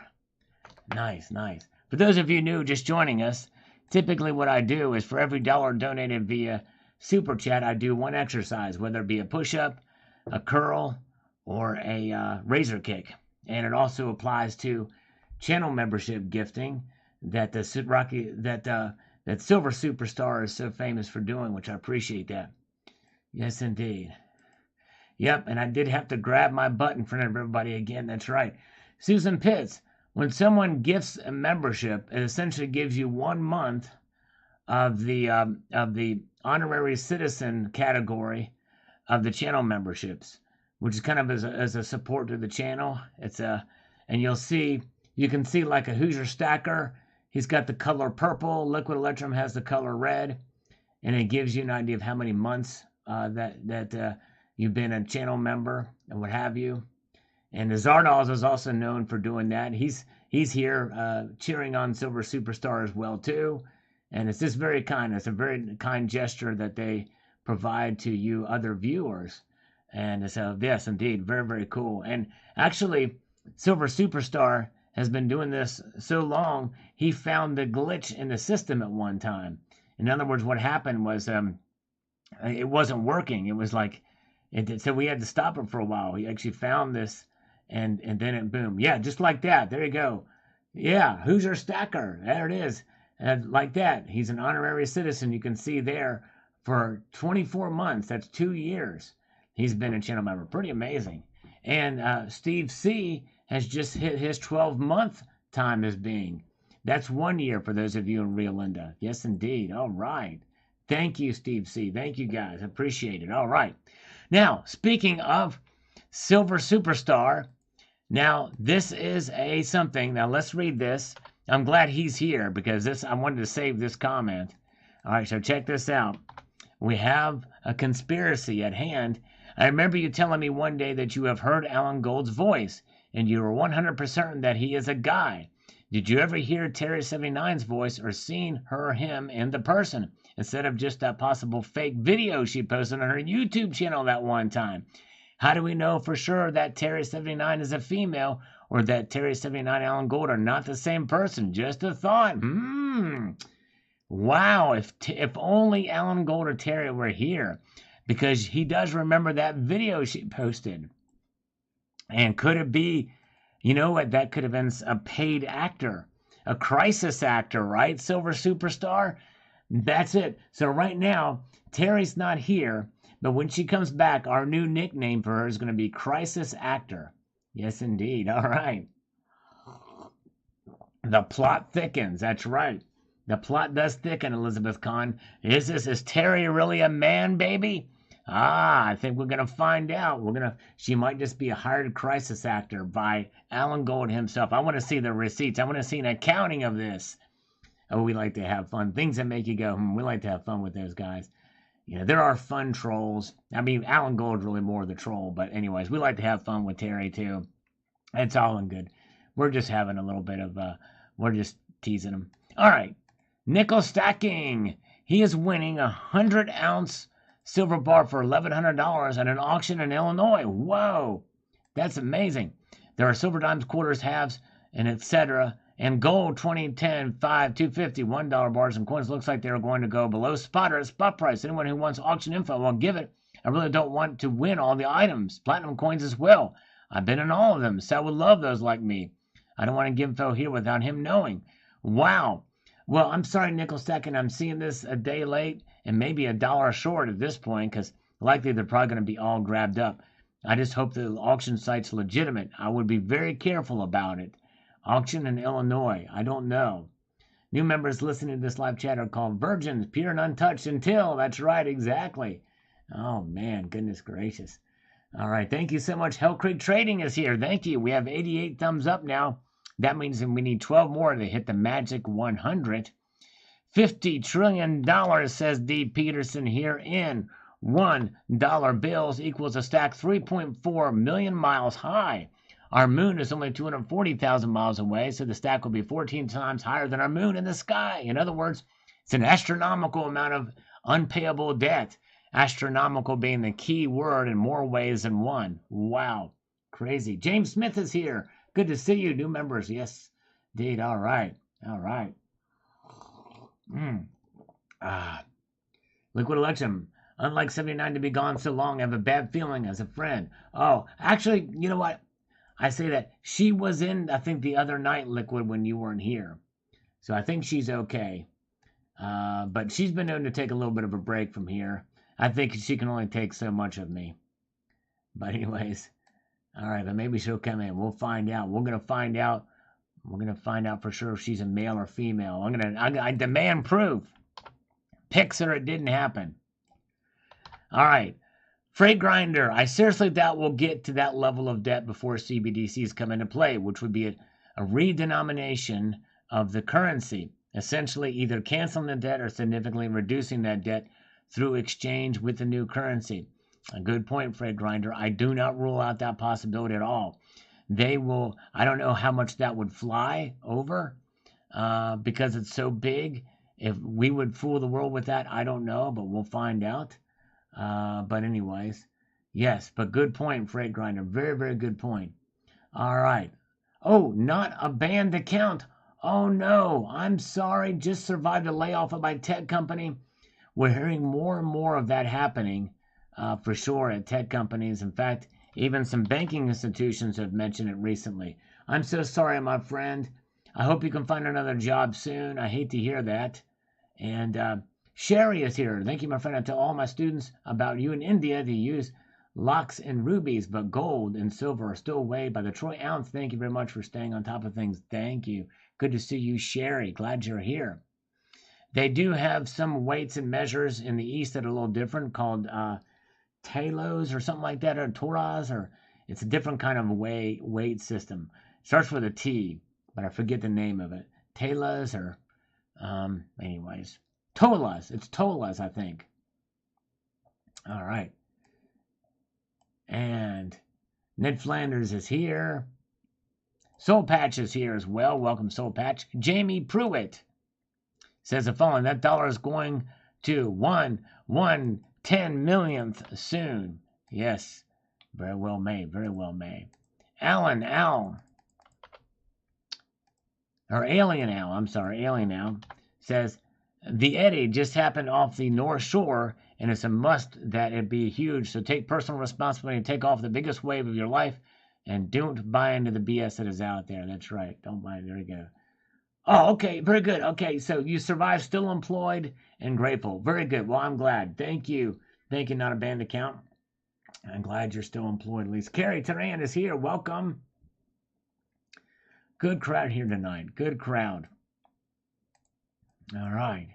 Nice, nice. For those of you new just joining us, typically what I do is for every dollar donated via Super Chat, I do one exercise, whether it be a push-up, a curl, or a razor kick. And it also applies to channel membership gifting that the that Silver Superstar is so famous for doing, which I appreciate that. Yes, indeed. Yep, and I did have to grab my butt in front of everybody again. That's right. Susan Pitts, when someone gifts a membership, it essentially gives you 1 month of the honorary citizen category of the channel memberships, which is kind of as a support to the channel. And you can see like a Hoosier Stacker. He's got the color purple. Liquid Electrum has the color red, and it gives you an idea of how many months that you've been a channel member and what have you. And the Zardoz is also known for doing that. He's here cheering on Silver Superstar as well too. And it's just very kind. It's a very kind gesture that they provide to you other viewers. And so yes, indeed, very, very cool. And actually, Silver Superstar has been doing this so long, he found the glitch in the system at one time. In other words, what happened was it wasn't working. It was like so we had to stop it for a while. He actually found this, and then it boom. Yeah, just like that. There you go. Yeah, Hoosier Stacker. There it is. Like that. He's an honorary citizen. You can see there for 24 months. That's 2 years. He's been a channel member. Pretty amazing. And Steve C has just hit his 12-month time as being. That's 1 year for those of you in Rio Linda. Yes, indeed. All right. Thank you, Steve C. Thank you, guys. Appreciate it. All right. Now, speaking of Silver Superstar, now this is something. Now, let's read this. I'm glad he's here because I wanted to save this comment. All right, so check this out. We have a conspiracy at hand. I remember you telling me one day that you have heard Alan Gold's voice, and you were 100% certain that he is a guy. Did you ever hear Terry 79's voice or seen her or him in the person, instead of just that possible fake video she posted on her YouTube channel that one time? How do we know for sure that Terry 79 is a female, or that Terry 79 and Alan Gold are not the same person? Just a thought. Wow, if only Alan Gold or Terry were here, because he does remember that video she posted. And could it be, you know what, that could have been a paid actor, a crisis actor, right? Silver Superstar? That's it. So right now, Terry's not here, but when she comes back, our new nickname for her is going to be Crisis Actor. Yes, indeed. All right. The plot thickens. That's right. The plot does thicken, Elizabeth Kahn. Is Terry really a man, baby? I think we're going to find out. She might just be a hired crisis actor by Alan Gold himself. I want to see the receipts. I want to see an accounting of this. Oh, we like to have fun. Things that make you go, we like to have fun with those guys. You know, there are fun trolls. I mean, Alan Gold's really more the troll. But anyways, we like to have fun with Terry, too. It's all in good. We're just having a little bit of, we're just teasing him. All right. Nickel stacking. He is winning 100-ounce silver bar for $1,100 at an auction in Illinois. Whoa. That's amazing. There are silver dimes, quarters, halves, and etc. And gold, 20, 10, 5, 250, $1 bars and coins. Looks like they're going to go below spot or at spot price. Anyone who wants auction info, well, give it. I really don't want to win all the items. Platinum coins as well. I've been in all of them. Sal would love those like me. I don't want to give info here without him knowing. Wow. Well, I'm sorry, Nickel Stacking. I'm seeing this a day late and maybe $1 short at this point, because likely they're probably going to be all grabbed up. I just hope the auction site's legitimate. I would be very careful about it. Auction in Illinois. I don't know. New members listening to this live chat are called virgins, pure and untouched until. That's right, exactly. Oh, man, goodness gracious. All right, thank you so much. Hell Creek Trading is here. Thank you. We have 88 thumbs up now. That means that we need 12 more to hit the magic 100. $50 trillion, says D. Peterson here, in $1 bills equals a stack 3.4 million miles high. Our moon is only 240,000 miles away, so the stack will be 14 times higher than our moon in the sky. In other words, it's an astronomical amount of unpayable debt. Astronomical being the key word in more ways than one. Wow. Crazy. James Smith is here. Good to see you. New members. Yes, indeed. All right. All right. Liquid election. Unlike 79 to be gone so long, I have a bad feeling as a friend. Oh, actually, you know what? I say that she was in, I think, the other night, Liquid, when you weren't here. So I think she's okay. But she's been known to take a little bit of a break from here. I think she can only take so much of me. But anyways, all right, but maybe she'll come in. We'll find out. We're gonna find out. We're gonna find out for sure if she's a male or female. I demand proof. Pics or it didn't happen. All right. Freight grinder. I seriously doubt we'll get to that level of debt before CBDCs come into play, which would be a redenomination of the currency, essentially either canceling the debt or significantly reducing that debt through exchange with the new currency. A good point, Freight grinder. I do not rule out that possibility at all. They will, I don't know how much that would fly over because it's so big. If we would fool the world with that, I don't know, but we'll find out. But anyways, yes, but good point, Freight grinder. Very, very good point. All right. Oh, not a banned account. Oh no, I'm sorry. Just survived a layoff at my tech company. We're hearing more and more of that happening for sure at tech companies. In fact, even some banking institutions have mentioned it recently. I'm so sorry, my friend. I hope you can find another job soon. I hate to hear that. And Sherry is here. Thank you, my friend. I tell all my students about you in India to use lakhs and rubies, but gold and silver are still weighed by the troy ounce. Thank you very much for staying on top of things. Thank you. Good to see you, Sherry. Glad you're here. They do have some weights and measures in the East that are a little different, called talos or something like that, or toras, or it's a different kind of weight system. It starts with a T, but I forget the name of it. Talas or anyways. Tolas. It's tolas, I think. All right. And Ned Flanders is here. Soul Patch is here as well. Welcome, Soul Patch. Jamie Pruitt says the following: that dollar is going to 1/10 millionth soon. Yes, very well made, very well made. Alien Al says the eddy just happened off the North Shore, and it's a must that it be huge. So take personal responsibility and take off the biggest wave of your life, and don't buy into the BS that is out there. That's right. Don't buy it. There we go. Oh, okay. Very good. Okay, so you survived, still employed, and grateful. Very good. Well, I'm glad. Thank you. Thank you, not a banned account. I'm glad you're still employed at least. Carrie Turan is here. Welcome. Good crowd here tonight. Good crowd. All right.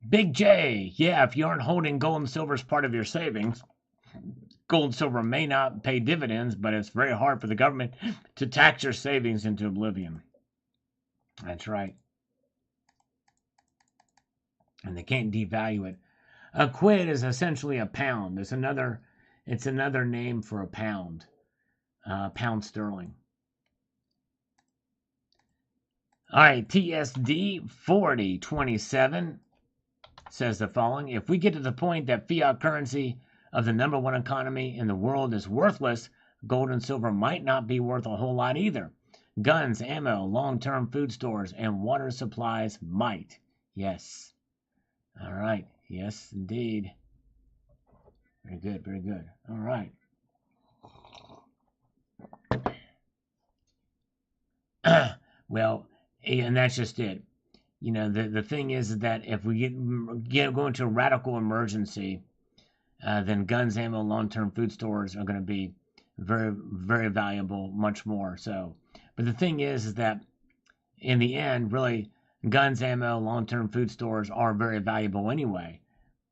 Big J. Yeah, if you aren't holding gold and silver as part of your savings, gold and silver may not pay dividends, but it's very hard for the government to tax your savings into oblivion. That's right. And they can't devalue it. A quid is essentially a pound. It's another name for a pound. Pound sterling. All right, TSD 4027 says the following: if we get to the point that fiat currency of the number one economy in the world is worthless, gold and silver might not be worth a whole lot either. Guns, ammo, long-term food stores, and water supplies might. Yes. All right. Yes, indeed. Very good. Very good. All right. Well, and that's just it. You know, the thing is that if we go into a radical emergency, then guns, ammo, long-term food stores are going to be very, very valuable, much more so. But the thing is that in the end, really, guns, ammo, long-term food stores are very valuable anyway.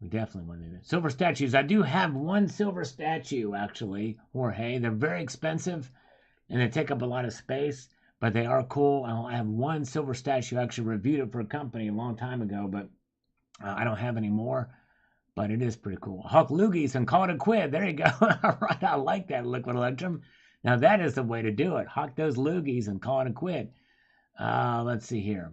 We definitely want to do that. Silver statues. I do have one silver statue, actually, Jorge. They're very expensive, and they take up a lot of space. but they are cool. I have one silver statue. I actually reviewed it for a company a long time ago, but I don't have any more. But it is pretty cool. Hawk loogies and call it a quid. There you go. All right, I like that, Liquid Electrum. Now that is the way to do it. Hawk those loogies and call it a quid. Let's see here.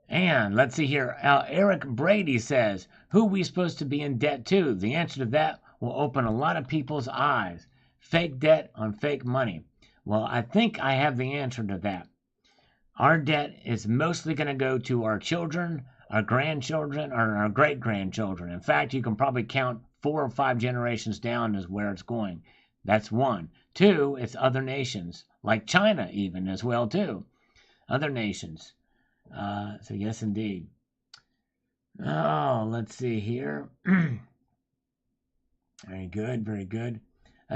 And let's see here. Eric Brady says, who are we supposed to be in debt to? The answer to that will open a lot of people's eyes. Fake debt on fake money. Well, I think I have the answer to that. Our debt is mostly going to go to our children, our grandchildren, or our great-grandchildren. In fact, you can probably count 4 or 5 generations down is where it's going. That's one. 2, it's other nations, like China even as well, too. Other nations. So yes, indeed. Oh, let's see here. Very good, very good.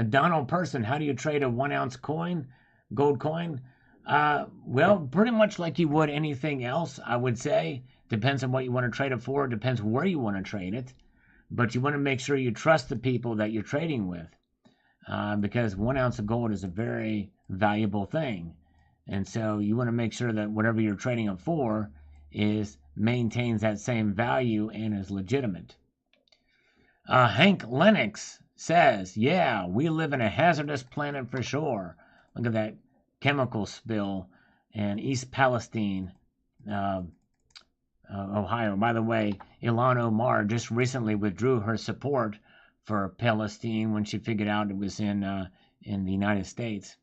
Donald Person, how do you trade a 1-ounce coin, gold coin? Well, pretty much like you would anything else, I would say. Depends on what you want to trade it for. Depends where you want to trade it. But you want to make sure you trust the people that you're trading with. Because 1 ounce of gold is a very valuable thing. And so you want to make sure that whatever you're trading it for maintains that same value and is legitimate. Hank Lennox says, yeah, we live in a hazardous planet for sure. Look at that chemical spill in East Palestine, Ohio. By the way, Ilhan Omar just recently withdrew her support for Palestine when she figured out it was in the United States.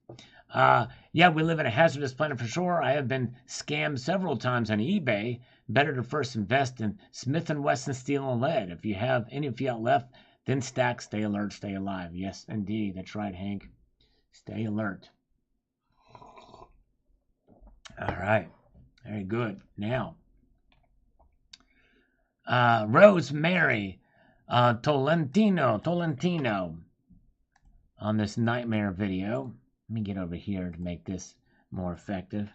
Yeah, we live in a hazardous planet for sure. I have been scammed several times on eBay. Better to first invest in Smith & Wesson Steel and Lead. If you have any fiat left, then stack, stay alert, stay alive. Yes, indeed. That's right, Hank. Stay alert. All right. Very good. Now, Rosemary Tolentino on this nightmare video. Let me get over here to make this more effective.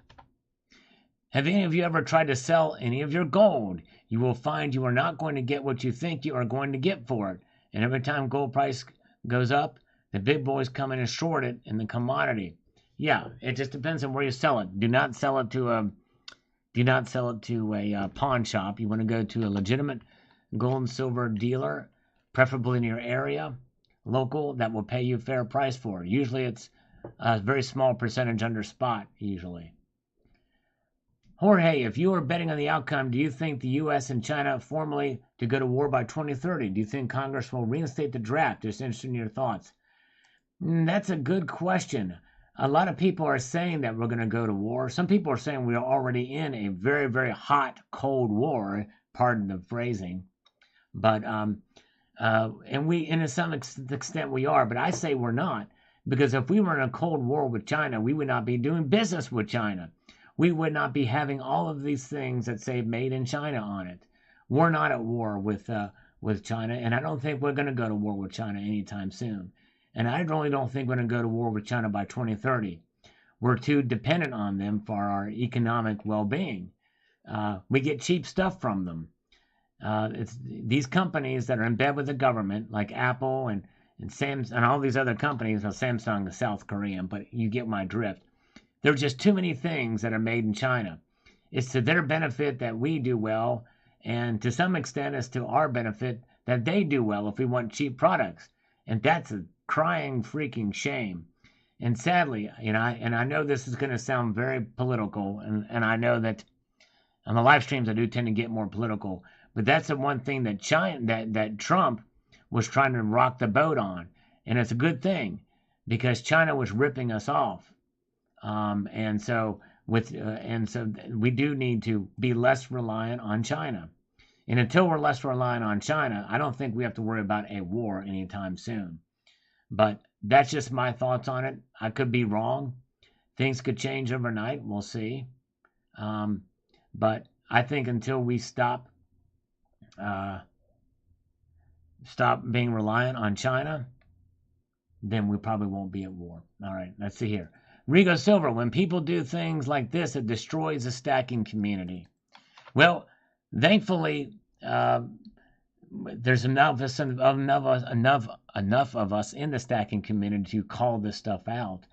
Have any of you ever tried to sell any of your gold? You will find you are not going to get what you think you are going to get for it. And every time gold price goes up, the big boys come in and short it in the commodity. Yeah, it just depends on where you sell it. Do not sell it to a pawn shop. You want to go to a legitimate gold and silver dealer, preferably in your area, local, that will pay you a fair price for it. Usually it's a very small percentage under spot, usually. Jorge, if you were betting on the outcome, do you think the U.S. and China formally to go to war by 2030? Do you think Congress will reinstate the draft? Just interested in your thoughts. That's a good question. A lot of people are saying that we're going to go to war. Some people are saying we are already in a very, very hot, cold war. Pardon the phrasing. But, and to some extent we are, but I say we're not. Because if we were in a cold war with China, we would not be doing business with China. We would not be having all of these things that say made in China on it. We're not at war with China, and I don't think we're going to go to war with China anytime soon. And I really don't think we're going to go to war with China by 2030. We're too dependent on them for our economic well-being. We get cheap stuff from them. It's these companies that are in bed with the government, like Apple and Samsung and all these other companies. Well, Samsung is South Korean, but you get my drift. There are just too many things that are made in China. It's to their benefit that we do well, and to some extent it's to our benefit that they do well if we want cheap products. And that's a crying freaking shame. And sadly, I know this is going to sound very political, and I know that on the live streams I do tend to get more political, but that's the one thing that that Trump was trying to rock the boat on. And it's a good thing because China was ripping us off. And so we do need to be less reliant on China. And until we're less reliant on China, I don't think we have to worry about a war anytime soon. But that's just my thoughts on it. I could be wrong. Things could change overnight. We'll see. But I think until we stop being reliant on China, then we probably won't be at war. All right, let's see here. Rigo Silver, when people do things like this, it destroys the stacking community. Well, thankfully, there's enough of us in the stacking community to call this stuff out.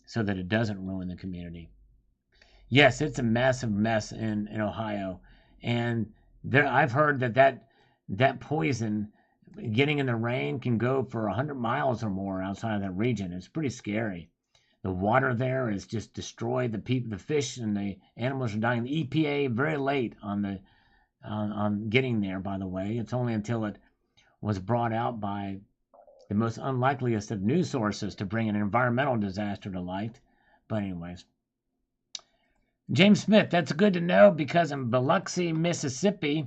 so that it doesn't ruin the community. Yes, it's a massive mess in Ohio, and there I've heard that poison getting in the rain can go for 100 miles or more outside of that region. It's pretty scary. The water there is just destroyed. The fish and the animals are dying. The EPA very late on getting there. By the way, it's only until it was brought out by the most unlikeliest of news sources to bring an environmental disaster to light. But anyways, James Smith, that's good to know because in Biloxi, Mississippi,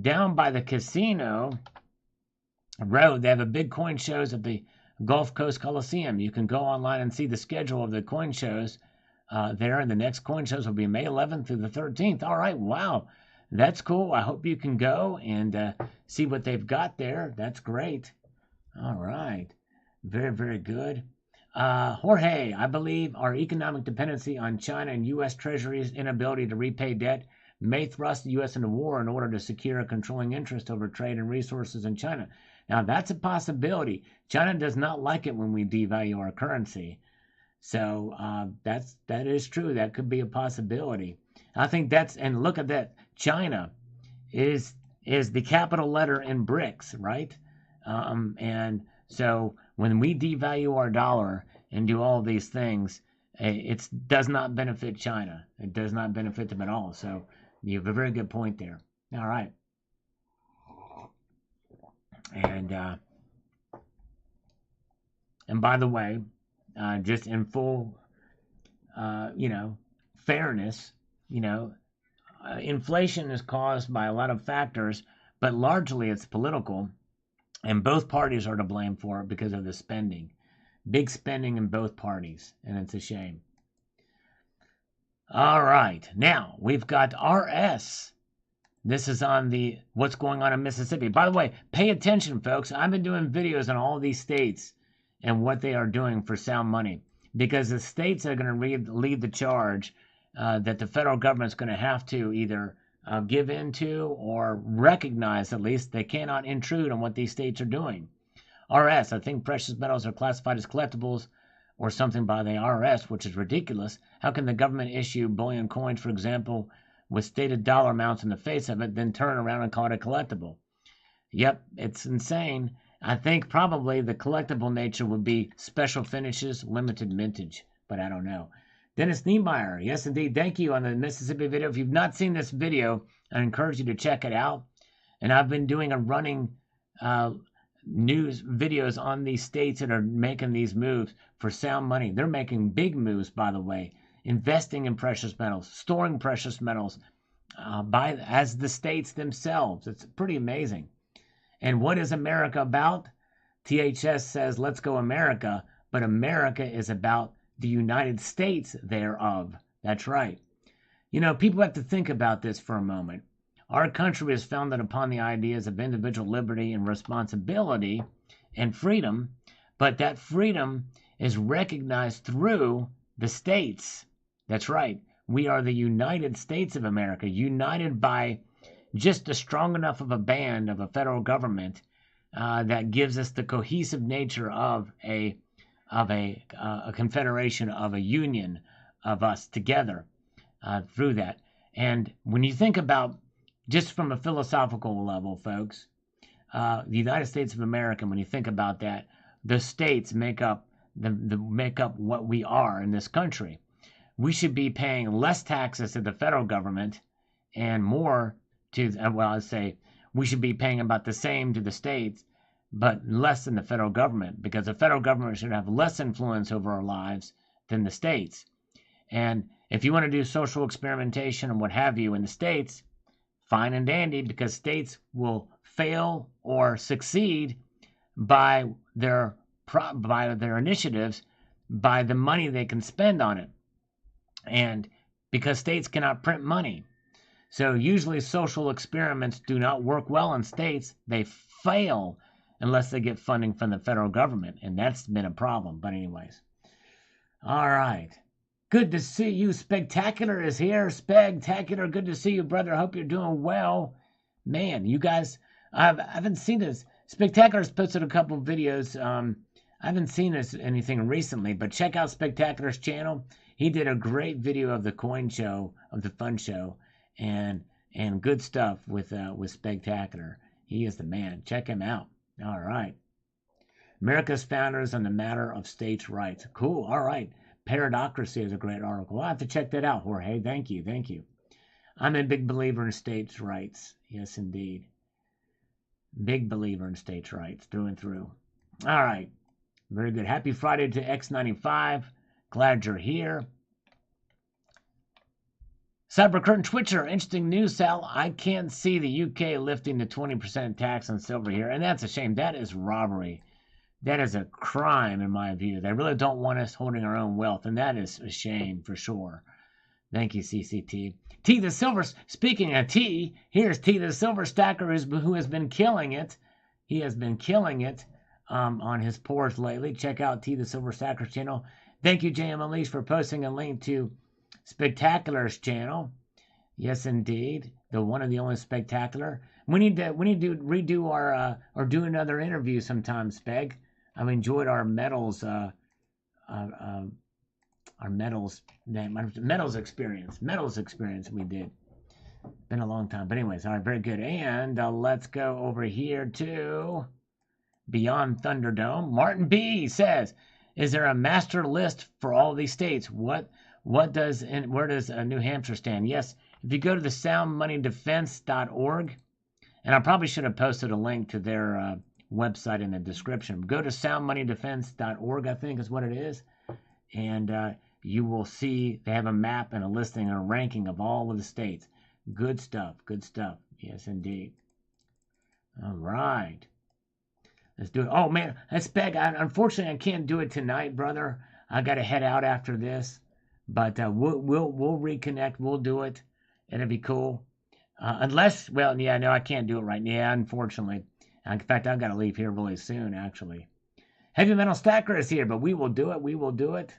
down by the casino road, they have a big coin shows at the Gulf Coast Coliseum. You can go online and see the schedule of the coin shows there, and the next coin shows will be May 11th through the 13th. All right, wow, that's cool. I hope you can go and see what they've got there. That's great. All right, very, very good. Jorge, I believe our economic dependency on China and U.S. Treasury's inability to repay debt may thrust the U.S. into war in order to secure a controlling interest over trade and resources in China. Now, that's a possibility. China does not like it when we devalue our currency. So that is true. That could be a possibility. I think and look at that. China is the capital letter in BRICS, right? And so when we devalue our dollar and do all these things, it does not benefit China. It does not benefit them at all. So you have a very good point there. All right. And by the way, just in full, fairness, inflation is caused by a lot of factors, but largely it's political, and both parties are to blame for it because of the spending. Big spending in both parties, and it's a shame. All right, now we've got RS. This is on what's going on in Mississippi. By the way, pay attention, folks. I've been doing videos on all these states and what they are doing for sound money, because the states are going to lead the charge that the federal government's going to have to either give into or recognize, at least, they cannot intrude on what these states are doing. RS, I think precious metals are classified as collectibles or something by the IRS, which is ridiculous. How can the government issue bullion coins, for example, with stated dollar amounts in the face of it, then turn around and call it a collectible? Yep, it's insane. I think probably the collectible nature would be special finishes, limited mintage, but I don't know. Dennis Niemeyer, yes indeed, thank you on the Mississippi video. If you've not seen this video, I encourage you to check it out. And I've been doing a running news videos on these states that are making these moves for sound money. They're making big moves, by the way, investing in precious metals, storing precious metals as the states themselves. It's pretty amazing. And what is America about? THS says, let's go America, but America is about the United States thereof. That's right. People have to think about this for a moment. Our country is founded upon the ideas of individual liberty and responsibility and freedom, but that freedom is recognized through the states. That's right. We are the United States of America, united by just a strong enough of a band of a federal government that gives us the cohesive nature of a confederation, of a union of us together through that. And when you think about, just from a philosophical level, folks, the United States of America, when you think about that, the states make up what we are in this country. We should be paying less taxes to the federal government and more to, I'd say we should be paying about the same to the states, but less than the federal government, because the federal government should have less influence over our lives than the states. And if you want to do social experimentation and what have you in the states, fine and dandy, because states will fail or succeed by their initiatives, by the money they can spend on it. And because states cannot print money. So usually social experiments do not work well in states. They fail unless they get funding from the federal government. And that's been a problem. But anyways. All right. Good to see you. Spectacular is here. Spectacular. Good to see you, brother. Hope you're doing well. Man, you guys, I haven't seen this. Spectacular's posted a couple of videos. I haven't seen anything recently, but check out Spectacular's channel. He did a great video of the coin show, of the fun show, and good stuff with Spectacular. He is the man. Check him out. All right. America's Founders on the Matter of States' Rights. Cool. All right. Paradocracy is a great article. I'll have to check that out, Jorge. Thank you. Thank you. I'm a big believer in states' rights. Yes, indeed. Big believer in states' rights through and through. All right. Very good. Happy Friday to X95. Glad you're here. Cybercurtain Twitcher, interesting news, Sal. I can't see the UK lifting the 20% tax on silver here, and that's a shame. That is robbery. That is a crime, in my view. They really don't want us holding our own wealth, and that is a shame for sure. Thank you, CCT. T the Silver, speaking of T, here's T the Silver Stacker who has been killing it. He has been killing it on his pours lately. Check out T the Silver Stacker's channel. Thank you, JM Unleashed, for posting a link to Spectacular's channel. Yes, indeed. The one and the only Spectacular. We need to redo our or do another interview sometime, Speg. I've enjoyed our metals experience we did. Been a long time, but anyways, all right, very good. And let's go over here to Beyond Thunderdome. Martin B says, is there a master list for all these states? Where does New Hampshire stand? Yes, if you go to the soundmoneydefense.org, and I probably should have posted a link to their website in the description. Go to soundmoneydefense.org, I think is what it is. And you will see they have a map and a listing and a ranking of all of the states. Good stuff. Good stuff. Yes, indeed. All right. Let's do it. Oh, man. Unfortunately, I can't do it tonight, brother. I got to head out after this. But we'll reconnect. We'll do it. It'll be cool. Unless, well, yeah, no, I can't do it right now, yeah, unfortunately. In fact, I've got to leave here really soon, actually. Heavy Metal Stacker is here, but we will do it. We will do it.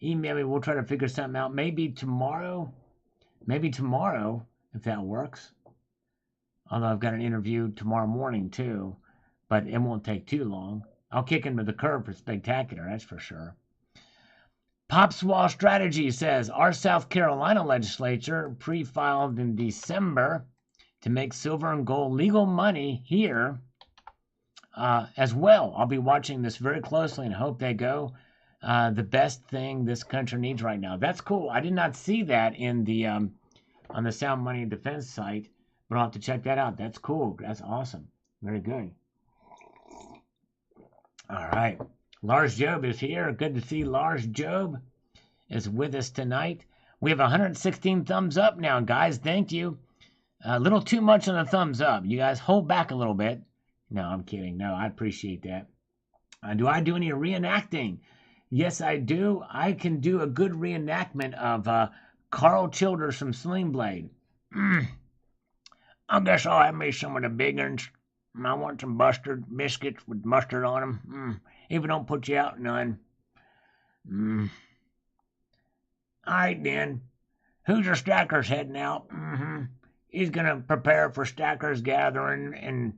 Email me. We'll try to figure something out. Maybe tomorrow. Maybe tomorrow, if that works. Although I've got an interview tomorrow morning, too. But it won't take too long. I'll kick into the curb for Spectacular, that's for sure. Popswall Strategy says, our South Carolina legislature pre-filed in December to make silver and gold legal money here as well. I'll be watching this very closely and hope they go. The best thing this country needs right now. That's cool. I did not see that in the on the Sound Money Defense site, but I'll have to check that out. That's cool. That's awesome. Very good. All right. Lars Job is here. Good to see Lars Job is with us tonight. We have 116 thumbs up now, guys. Thank you. A little too much on the thumbs up. You guys hold back a little bit. No, I'm kidding. No, I appreciate that. Do I do any reenacting? Yes, I do. I can do a good reenactment of Carl Childers from Sling Blade. I guess I'll have me some of the big ones. I want some mustard biscuits with mustard on them. If it don't put you out none. All right, then. Who's your Stacker's heading out? He's going to prepare for Stacker's gathering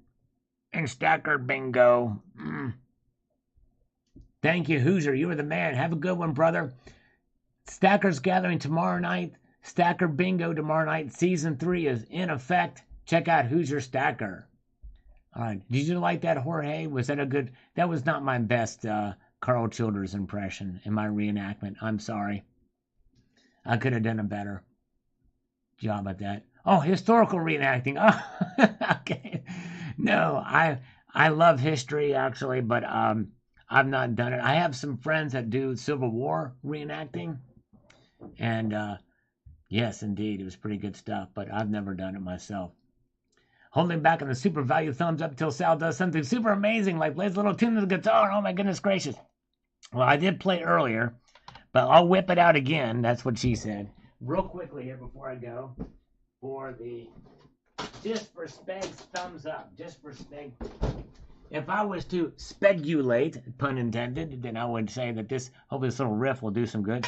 and Stacker bingo. Thank you, Hoosier. You were the man. Have a good one, brother. Stacker's gathering tomorrow night. Stacker bingo tomorrow night. Season 3 is in effect. Check out Hoosier Stacker. All right. Did you like that, Jorge? Was that a good... That was not my best Carl Childers impression in my reenactment. I'm sorry. I could have done a better job at that. Oh, historical reenacting. Oh, okay. No, I love history, actually, but I've not done it. I have some friends that do Civil War reenacting. And yes, indeed, it was pretty good stuff, but I've never done it myself. Holding back on the super value thumbs up until Sal does something super amazing, like plays a little tune to the guitar. Oh my goodness gracious. Well, I did play earlier, but I'll whip it out again. That's what she said. Real quickly here before I go, for the just for Speg's thumbs up, just for Speg. If I was to speculate, pun intended, then I would say that hopefully this little riff will do some good.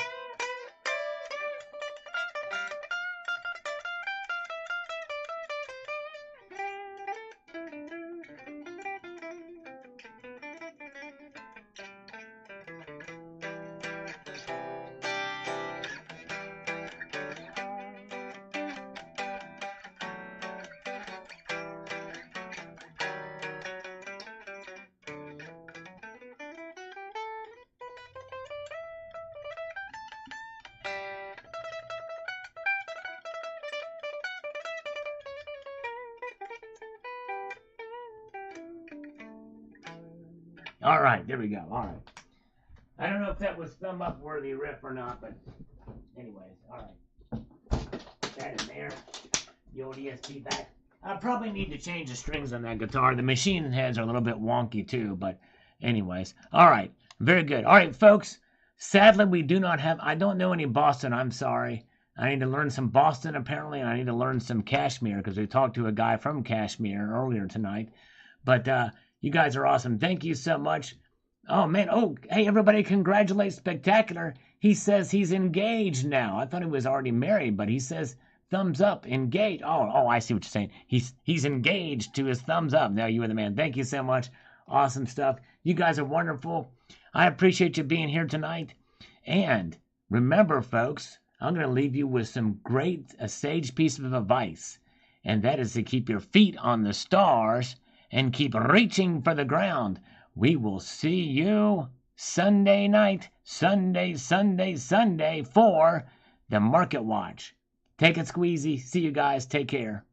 All right, there we go. All right. I don't know if that was thumb up worthy riff or not, but anyways, all right. That in there. The old ESP back. I probably need to change the strings on that guitar. The machine heads are a little bit wonky too, but anyways. All right. Very good. All right, folks. Sadly, we do not have, I don't know any Boston. I'm sorry. I need to learn some Boston, apparently, and I need to learn some Kashmir because we talked to a guy from Kashmir earlier tonight. But you guys are awesome. Thank you so much. Oh, man. Oh, hey, everybody, congratulate Spectacular. He says he's engaged now. I thought he was already married, but he says thumbs up, engaged. Oh, I see what you're saying. He's engaged to his thumbs up. Now you are the man. Thank you so much. Awesome stuff. You guys are wonderful. I appreciate you being here tonight. And remember, folks, I'm going to leave you with some great, a sage piece of advice. And that is to keep your feet on the stars and keep reaching for the ground. We will see you Sunday night, Sunday for the Market Watch. Take it squeezy. See you guys. Take care.